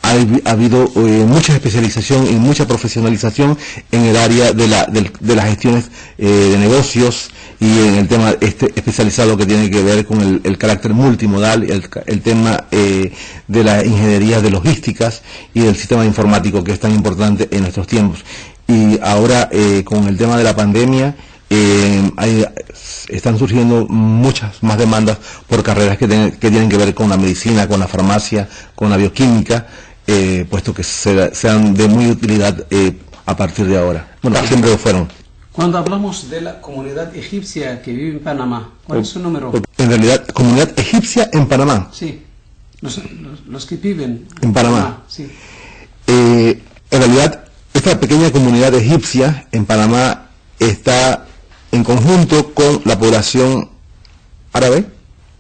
[SPEAKER 9] ha habido mucha especialización y mucha profesionalización en el área de las gestiones de negocios, y en el tema especializado que tiene que ver con el carácter multimodal, el tema de la ingeniería de logísticas y del sistema informático, que es tan importante en nuestros tiempos. Y ahora con el tema de la pandemia, hay están surgiendo muchas más demandas por carreras que tienen que ver con la medicina, con la farmacia, con la bioquímica, puesto que sean de muy utilidad a partir de ahora. Bueno, siempre lo fueron.
[SPEAKER 10] Cuando hablamos de la comunidad egipcia que vive en Panamá, ¿cuál es su número?
[SPEAKER 9] En realidad, comunidad egipcia en Panamá.
[SPEAKER 10] Sí, los que viven
[SPEAKER 9] en Panamá.
[SPEAKER 10] Sí.
[SPEAKER 9] En realidad, esta pequeña comunidad egipcia en Panamá está en conjunto con la población árabe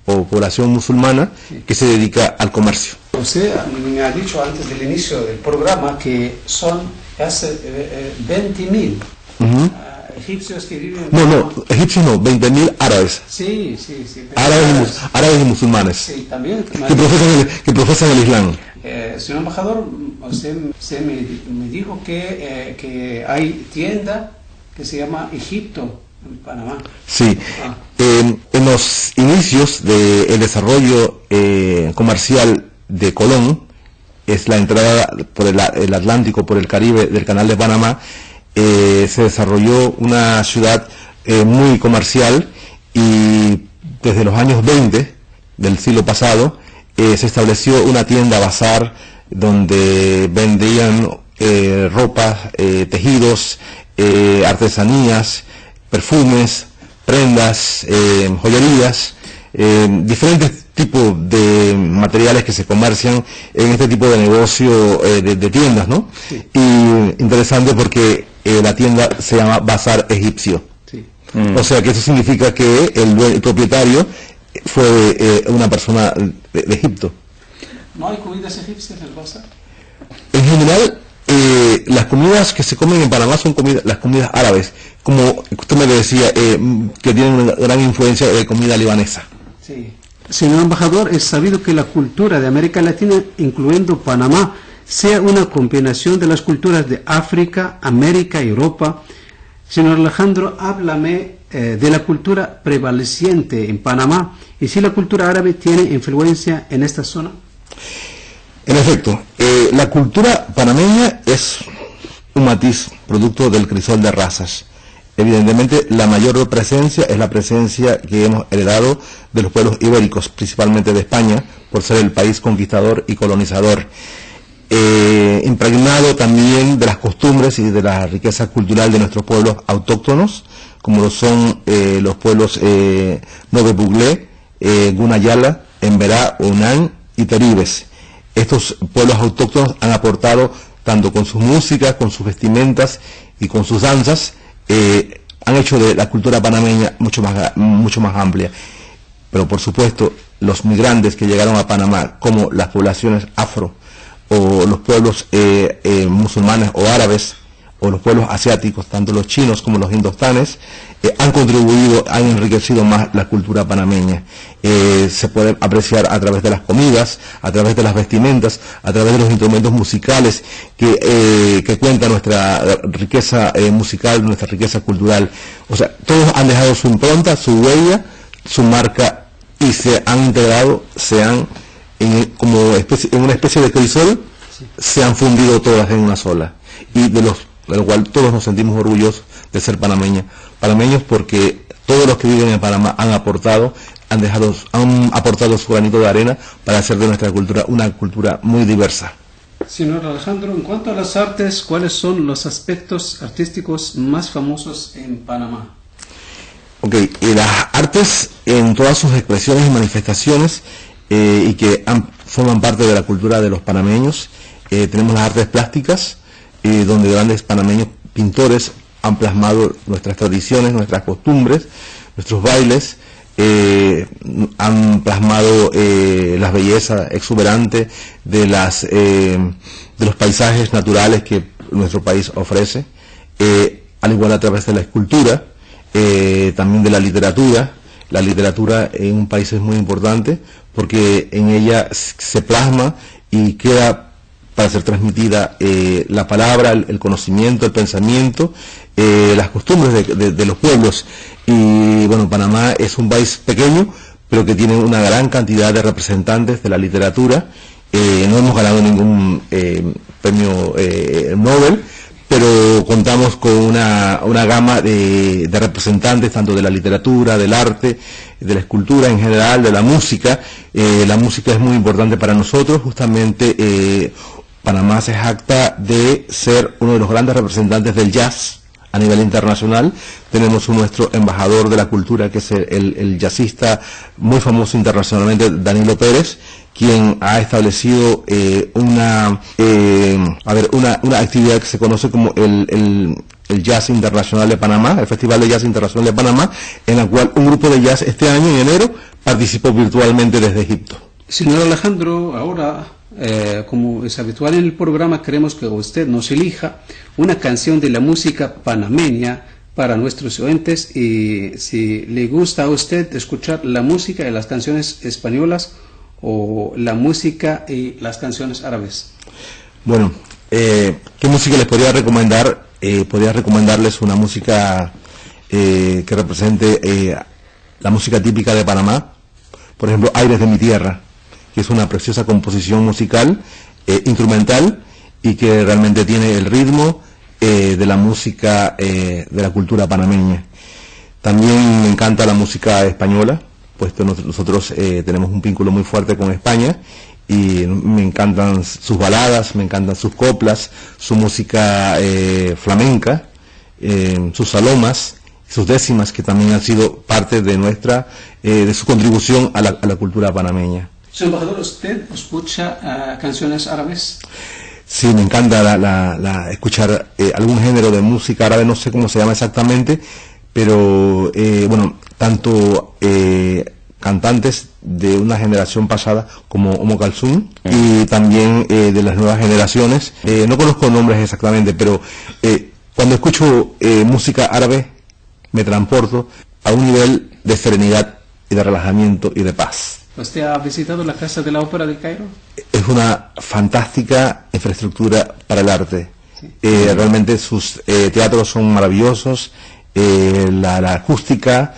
[SPEAKER 9] o población musulmana que se dedica al comercio.
[SPEAKER 10] Usted me ha dicho antes del inicio del programa que son hace 20.000 egipcios que viven en Panamá.
[SPEAKER 9] No, egipcios no, 20.000 árabes.
[SPEAKER 10] Sí.
[SPEAKER 9] Árabes y musulmanes.
[SPEAKER 10] Sí, también.
[SPEAKER 9] Que profesan el Islam.
[SPEAKER 10] Señor embajador, usted me dijo que hay tienda que se llama Egipto en Panamá.
[SPEAKER 9] Sí. En los inicios del desarrollo comercial de Colón, es la entrada por el Atlántico, por el Caribe, del Canal de Panamá, se desarrolló una ciudad muy comercial, y desde los años 20 del siglo pasado se estableció una tienda bazar donde vendían ropas, tejidos, artesanías, perfumes, prendas, joyerías, diferentes tipos de materiales que se comercian en este tipo de negocio de tiendas, ¿no? Sí. Y interesante porque la tienda se llama Bazar Egipcio. Sí. O sea que eso significa que el propietario fue una persona de Egipto.
[SPEAKER 10] ¿No hay comidas egipcias en el bazar?
[SPEAKER 9] En general, las comidas que se comen en Panamá son las comidas árabes, como usted me decía, que tienen una gran influencia de comida libanesa.
[SPEAKER 10] Sí.
[SPEAKER 11] Señor embajador, es sabido que la cultura de América Latina, incluyendo Panamá, sea una combinación de las culturas de África, América y Europa. Señor Alejandro, háblame de la cultura prevaleciente en Panamá y si la cultura árabe tiene influencia en esta zona.
[SPEAKER 9] En efecto, la cultura panameña es un matiz producto del crisol de razas. Evidentemente, la mayor presencia es la presencia que hemos heredado de los pueblos ibéricos, principalmente de España, por ser el país conquistador y colonizador. Impregnado también de las costumbres y de la riqueza cultural de nuestros pueblos autóctonos, como lo son los pueblos Nove Buglé, Gunayala, Emberá, Unán y Teribes. Estos pueblos autóctonos han aportado, tanto con sus músicas, con sus vestimentas y con sus danzas, han hecho de la cultura panameña mucho más amplia. Pero por supuesto, los migrantes que llegaron a Panamá, como las poblaciones afro, o los pueblos musulmanes o árabes, o los pueblos asiáticos, tanto los chinos como los indostanes, han contribuido, han enriquecido más la cultura panameña. Se puede apreciar a través de las comidas, a través de las vestimentas, a través de los instrumentos musicales que cuenta nuestra riqueza musical, nuestra riqueza cultural. O sea, todos han dejado su impronta, su huella, su marca, y se han integrado, en una especie de crisol, se han fundido todas en una sola, y de lo cual todos nos sentimos orgullosos de ser panameños, porque todos los que viven en Panamá han aportado su granito de arena para hacer de nuestra cultura una cultura muy diversa.
[SPEAKER 10] Señor Alejandro, en cuanto a las artes, ¿cuáles son los aspectos artísticos más famosos en Panamá?
[SPEAKER 9] Ok, las artes en todas sus expresiones y manifestaciones, y que forman parte de la cultura de los panameños, tenemos las artes plásticas, donde grandes panameños pintores han plasmado nuestras tradiciones, nuestras costumbres, nuestros bailes, han plasmado las bellezas exuberantes de los paisajes naturales que nuestro país ofrece, al igual a través de la escultura, también de la literatura. La literatura en un país es muy importante porque en ella se plasma y queda para ser transmitida la palabra, el conocimiento, el pensamiento, las costumbres de los pueblos. Y bueno, Panamá es un país pequeño, pero que tiene una gran cantidad de representantes de la literatura. No hemos ganado ningún premio Nobel, pero contamos con una gama de representantes, tanto de la literatura, del arte, de la escultura en general, de la música. La música es muy importante para nosotros, justamente Panamá se jacta de ser uno de los grandes representantes del jazz a nivel internacional. Tenemos nuestro embajador de la cultura, que es el jazzista muy famoso internacionalmente, Danilo Pérez, quien ha establecido una actividad que se conoce como el Jazz Internacional de Panamá, el Festival de Jazz Internacional de Panamá, en la cual un grupo de jazz este año, en enero, participó virtualmente desde Egipto.
[SPEAKER 11] Señor Alejandro, ahora, como es habitual en el programa, queremos que usted nos elija una canción de la música panameña para nuestros oyentes, y si le gusta a usted escuchar la música y las canciones españolas o la música y las canciones árabes.
[SPEAKER 9] Bueno, ¿qué música les podría recomendar? Podría recomendarles una música que represente la música típica de Panamá, por ejemplo, Aires de mi Tierra, que es una preciosa composición musical, instrumental, y que realmente tiene el ritmo de la música de la cultura panameña. También me encanta la música española, puesto nosotros tenemos un vínculo muy fuerte con España, y me encantan sus baladas, me encantan sus coplas, su música flamenca, sus salomas, sus décimas, que también han sido parte de su contribución a la cultura panameña.
[SPEAKER 11] Señor embajador, ¿usted escucha canciones árabes?
[SPEAKER 9] Sí, me encanta escuchar algún género de música árabe, no sé cómo se llama exactamente, pero bueno, tanto cantantes de una generación pasada como Umm Kulthum, y también de las nuevas generaciones. No conozco nombres exactamente, pero cuando escucho música árabe me transporto a un nivel de serenidad y de relajamiento y de paz.
[SPEAKER 11] ¿Usted ha visitado la Casa de la Ópera del Cairo?
[SPEAKER 9] Es una fantástica infraestructura para el arte. Sí. Realmente sus teatros son maravillosos, la acústica,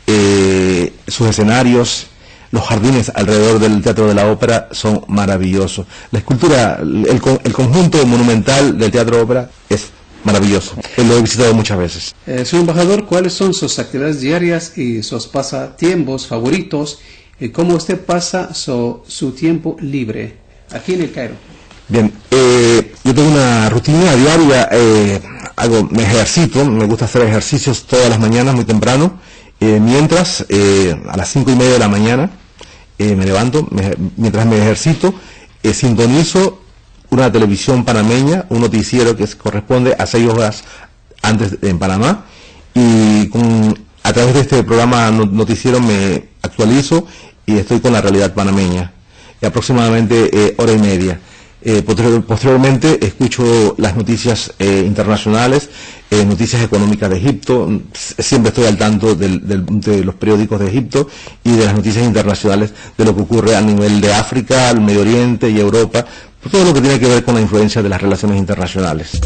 [SPEAKER 9] sus escenarios, los jardines alrededor del Teatro de la Ópera son maravillosos. La escultura, el conjunto monumental del Teatro Ópera es maravilloso. Lo he visitado muchas veces.
[SPEAKER 11] Señor embajador, ¿cuáles son sus actividades diarias y sus pasatiempos favoritos? ¿Y cómo usted pasa su tiempo libre aquí en el Cairo?
[SPEAKER 9] Bien, yo tengo una rutina diaria, me ejercito, me gusta hacer ejercicios todas las mañanas muy temprano, mientras a las 5:30 de la mañana me levanto, mientras me ejercito, sintonizo una televisión panameña, un noticiero que corresponde a 6 horas antes en Panamá, y a través de este programa noticiero me actualizo y estoy con la realidad panameña, aproximadamente hora y media. Posteriormente escucho las noticias internacionales, noticias económicas de Egipto. Siempre estoy al tanto de los periódicos de Egipto y de las noticias internacionales de lo que ocurre a nivel de África, el Medio Oriente y Europa, todo lo que tiene que ver con la influencia de las relaciones internacionales.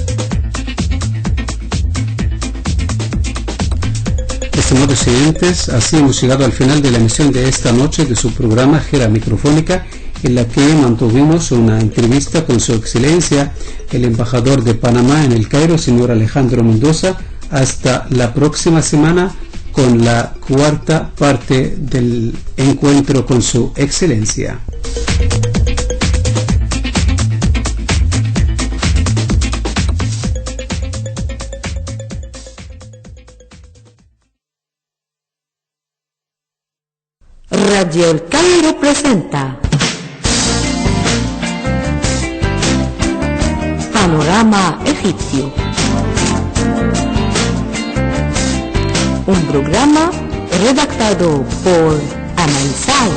[SPEAKER 11] Estimados siguientes, así hemos llegado al final de la emisión de esta noche de su programa Gira Microfónica, en la que mantuvimos una entrevista con su excelencia, el embajador de Panamá en el Cairo, señor Alejandro Mendoza. Hasta la próxima semana con la cuarta parte del encuentro con su excelencia.
[SPEAKER 8] Radio El Cairo presenta Panorama Egipcio, un programa redactado por Anaisal.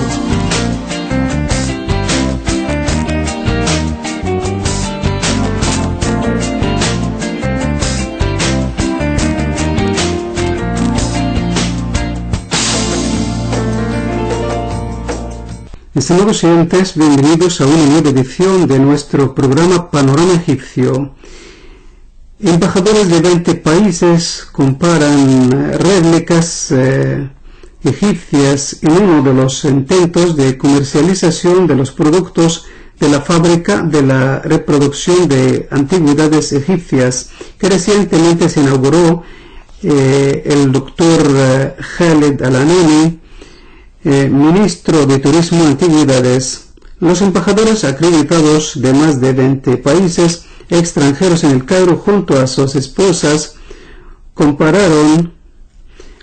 [SPEAKER 11] Estimados oyentes, bienvenidos a una nueva edición de nuestro programa Panorama Egipcio. Embajadores de 20 países comparan réplicas egipcias en uno de los intentos de comercialización de los productos
[SPEAKER 7] de la fábrica de la reproducción de antigüedades egipcias que recientemente se inauguró. El doctor Khaled Al-Anani, ministro de Turismo y Antigüedades. Los embajadores acreditados de más de 20 países extranjeros en el Cairo junto a sus esposas compararon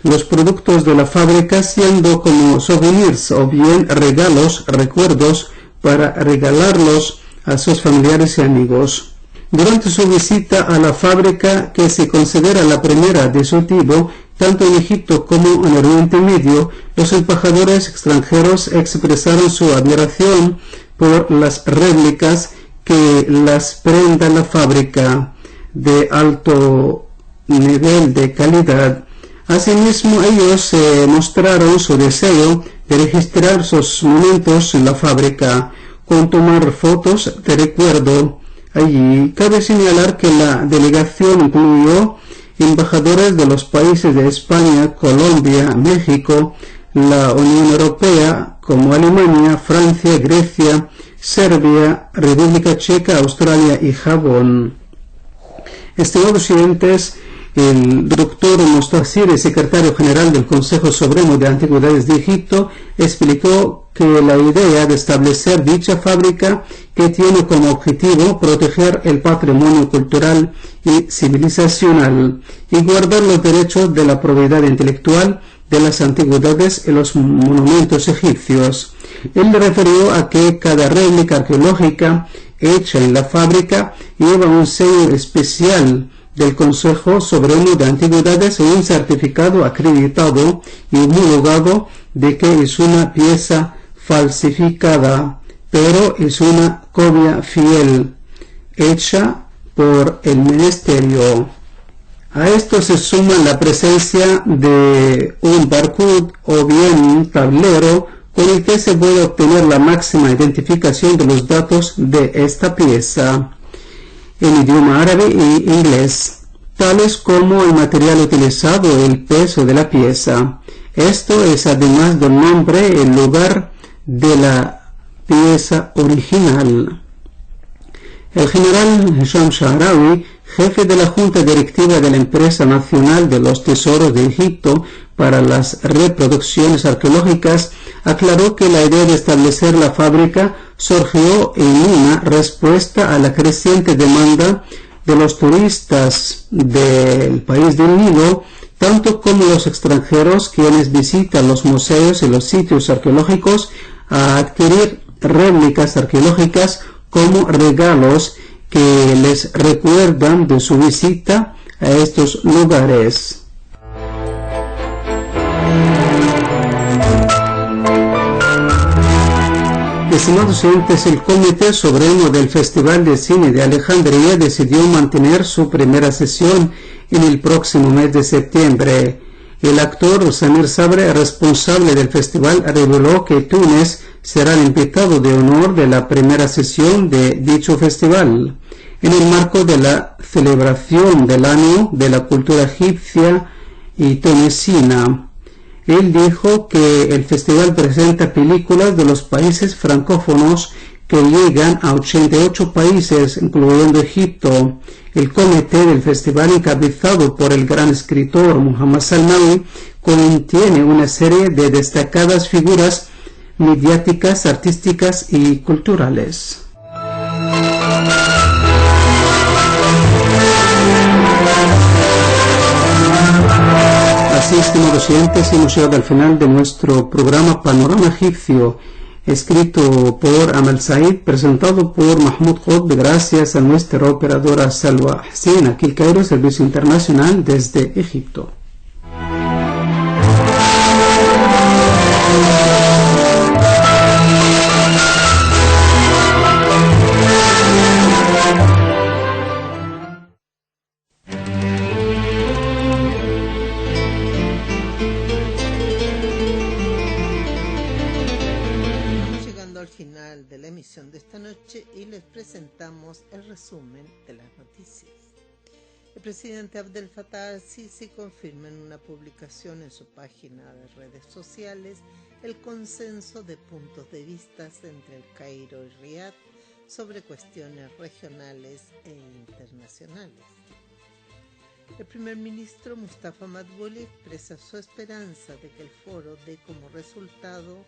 [SPEAKER 7] los productos de la fábrica siendo como souvenirs o bien recuerdos para regalarlos a sus familiares y amigos. Durante su visita a la fábrica, que se considera la primera de su tipo, tanto en Egipto como en Oriente Medio, los embajadores extranjeros expresaron su admiración por las réplicas que las prenda la fábrica de alto nivel de calidad. Asimismo, ellos mostraron su deseo de registrar sus momentos en la fábrica con tomar fotos de recuerdo allí. Cabe señalar que la delegación incluyó embajadores de los países de España, Colombia, México, la Unión Europea, como Alemania, Francia, Grecia, Serbia, República Checa, Australia y Japón. Estimados oyentes, el doctor Mostazir, secretario general del Consejo Supremo de Antigüedades de Egipto, explicó que la idea de establecer dicha fábrica, que tiene como objetivo proteger el patrimonio cultural y civilizacional y guardar los derechos de la propiedad intelectual de las antigüedades y los monumentos egipcios. Él refirió a que cada réplica arqueológica hecha en la fábrica lleva un sello especial del Consejo Supremo de Antigüedades y un certificado acreditado y homologado de que es una pieza falsificada, pero es una copia fiel, hecha por el Ministerio. A esto se suma la presencia de un barcode o bien un tablero con el que se puede obtener la máxima identificación de los datos de esta pieza en idioma árabe e inglés, tales como el material utilizado y el peso de la pieza. Esto es además del nombre y el lugar de la pieza original. El general Hisham Sha'rawi, jefe de la Junta Directiva de la Empresa Nacional de los Tesoros de Egipto para las Reproducciones Arqueológicas, aclaró que la idea de establecer la fábrica surgió en una respuesta a la creciente demanda de los turistas del país del Nilo, tanto como los extranjeros quienes visitan los museos y los sitios arqueológicos a adquirir réplicas arqueológicas como regalos que les recuerdan de su visita a estos lugares. Estimados oyentes, el Comité Supremo del Festival de Cine de Alejandría decidió mantener su primera sesión en el próximo mes de septiembre. El actor Samir Sabre, responsable del festival, reveló que Túnez será el invitado de honor de la primera sesión de dicho festival, en el marco de la celebración del año de la cultura egipcia y tunecina. Él dijo que el festival presenta películas de los países francófonos que llegan a 88 países, incluyendo Egipto. El comité del festival, encabezado por el gran escritor Muhammad Salmawi, contiene una serie de destacadas figuras mediáticas, artísticas y culturales. Así, estimados oyentes, hemos llegado al final de nuestro programa Panorama Egipcio, escrito por Amal Said, presentado por Mahmoud Qutb, gracias a nuestra operadora Salwa Hussein, aquí el Cairo, Servicio Internacional desde Egipto.
[SPEAKER 5] De la emisión de esta noche y les presentamos el resumen de las noticias. El presidente Abdel Fattah al-Sisi confirma en una publicación en su página de redes sociales el consenso de puntos de vista entre el Cairo y Riad sobre cuestiones regionales e internacionales. El primer ministro Mustafa Madbouly expresa su esperanza de que el foro dé como resultado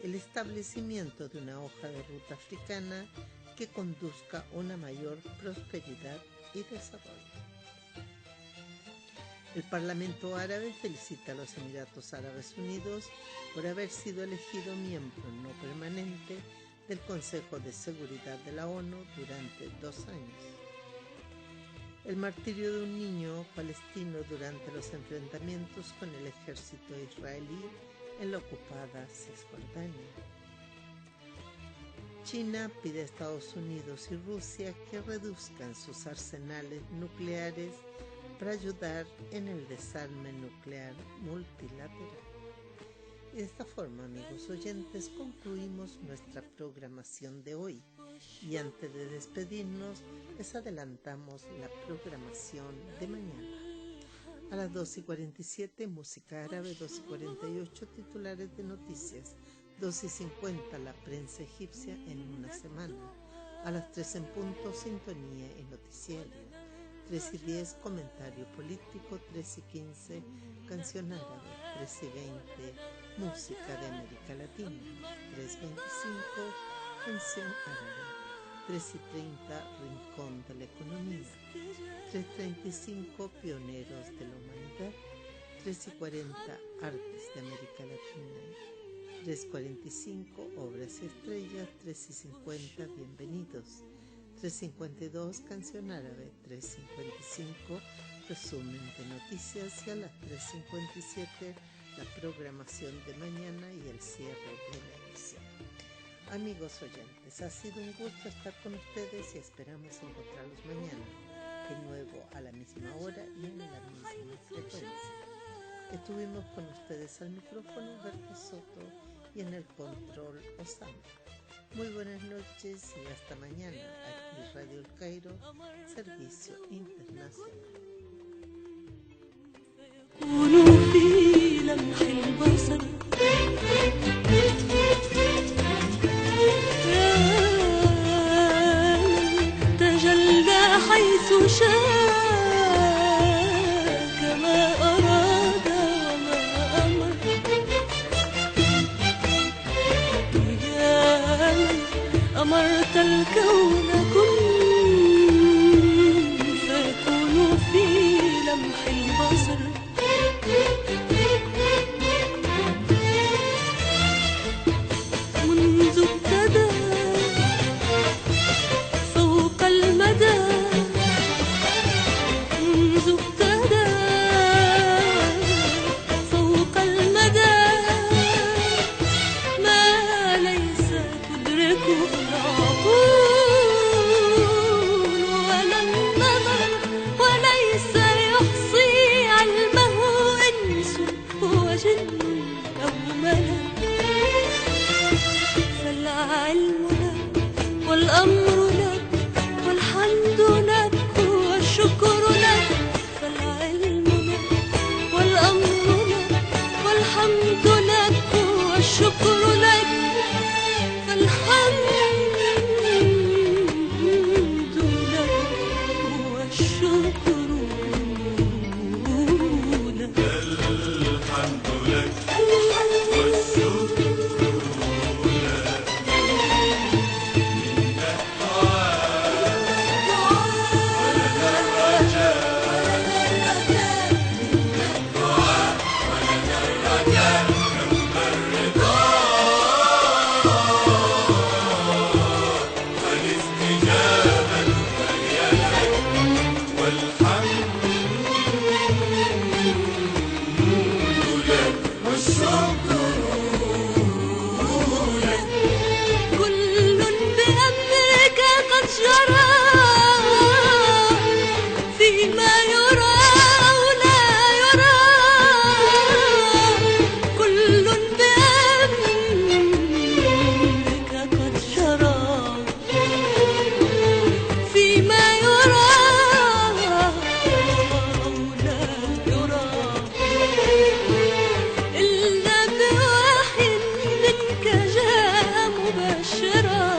[SPEAKER 5] el establecimiento de una hoja de ruta africana que conduzca a una mayor prosperidad y desarrollo. El Parlamento Árabe felicita a los Emiratos Árabes Unidos por haber sido elegido miembro no permanente del Consejo de Seguridad de la ONU durante 2 años. El martirio de un niño palestino durante los enfrentamientos con el ejército israelí en la ocupada Cisjordania. China pide a Estados Unidos y Rusia que reduzcan sus arsenales nucleares para ayudar en el desarme nuclear multilateral. Y de esta forma, amigos oyentes, concluimos nuestra programación de hoy. Y antes de despedirnos, les adelantamos la programación de mañana. A las 2:47, música árabe, 2:48, titulares de noticias, 2:50, la prensa egipcia en una semana. A las 3 en punto, sintonía y noticiario. 3:10, comentario político. 3:15, canción árabe. 3:20, música de América Latina. 3:25, canción árabe. 3:30, rincón de la economía. 3:35, pioneros de la humanidad. 3:40, artes de América Latina. 3:45, obras y estrellas. 3:50, bienvenidos. 3:52, canción árabe. 3:55, resumen de noticias. Y a las 3:57, la programación de mañana y el cierre de la emisión. Amigos oyentes, ha sido un gusto estar con ustedes y esperamos encontrarlos mañana, de nuevo a la misma hora y en la misma frecuencia. Estuvimos con ustedes al micrófono Berta Soto y en el control Osama. Muy buenas noches y hasta mañana aquí Radio El Cairo, Servicio Internacional.
[SPEAKER 12] حيث شاء كما أراد وما أمر يا أمرت الكون كن فيكون في لمح البصر منذ ابتدى فوق المدى والأمر لك والحمد لك والشكر لك فالعلم لك والأمر لك والحمد لك والشكر لك فالحمد لك والشكر لك الحمد لك والشكر مبشرا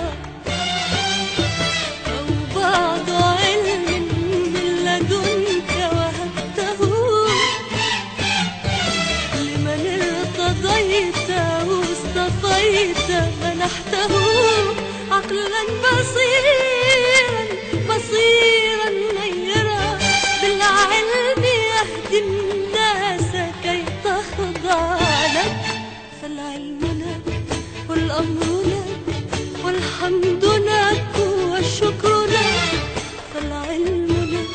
[SPEAKER 12] فالعلم لك والأمر لك والحمد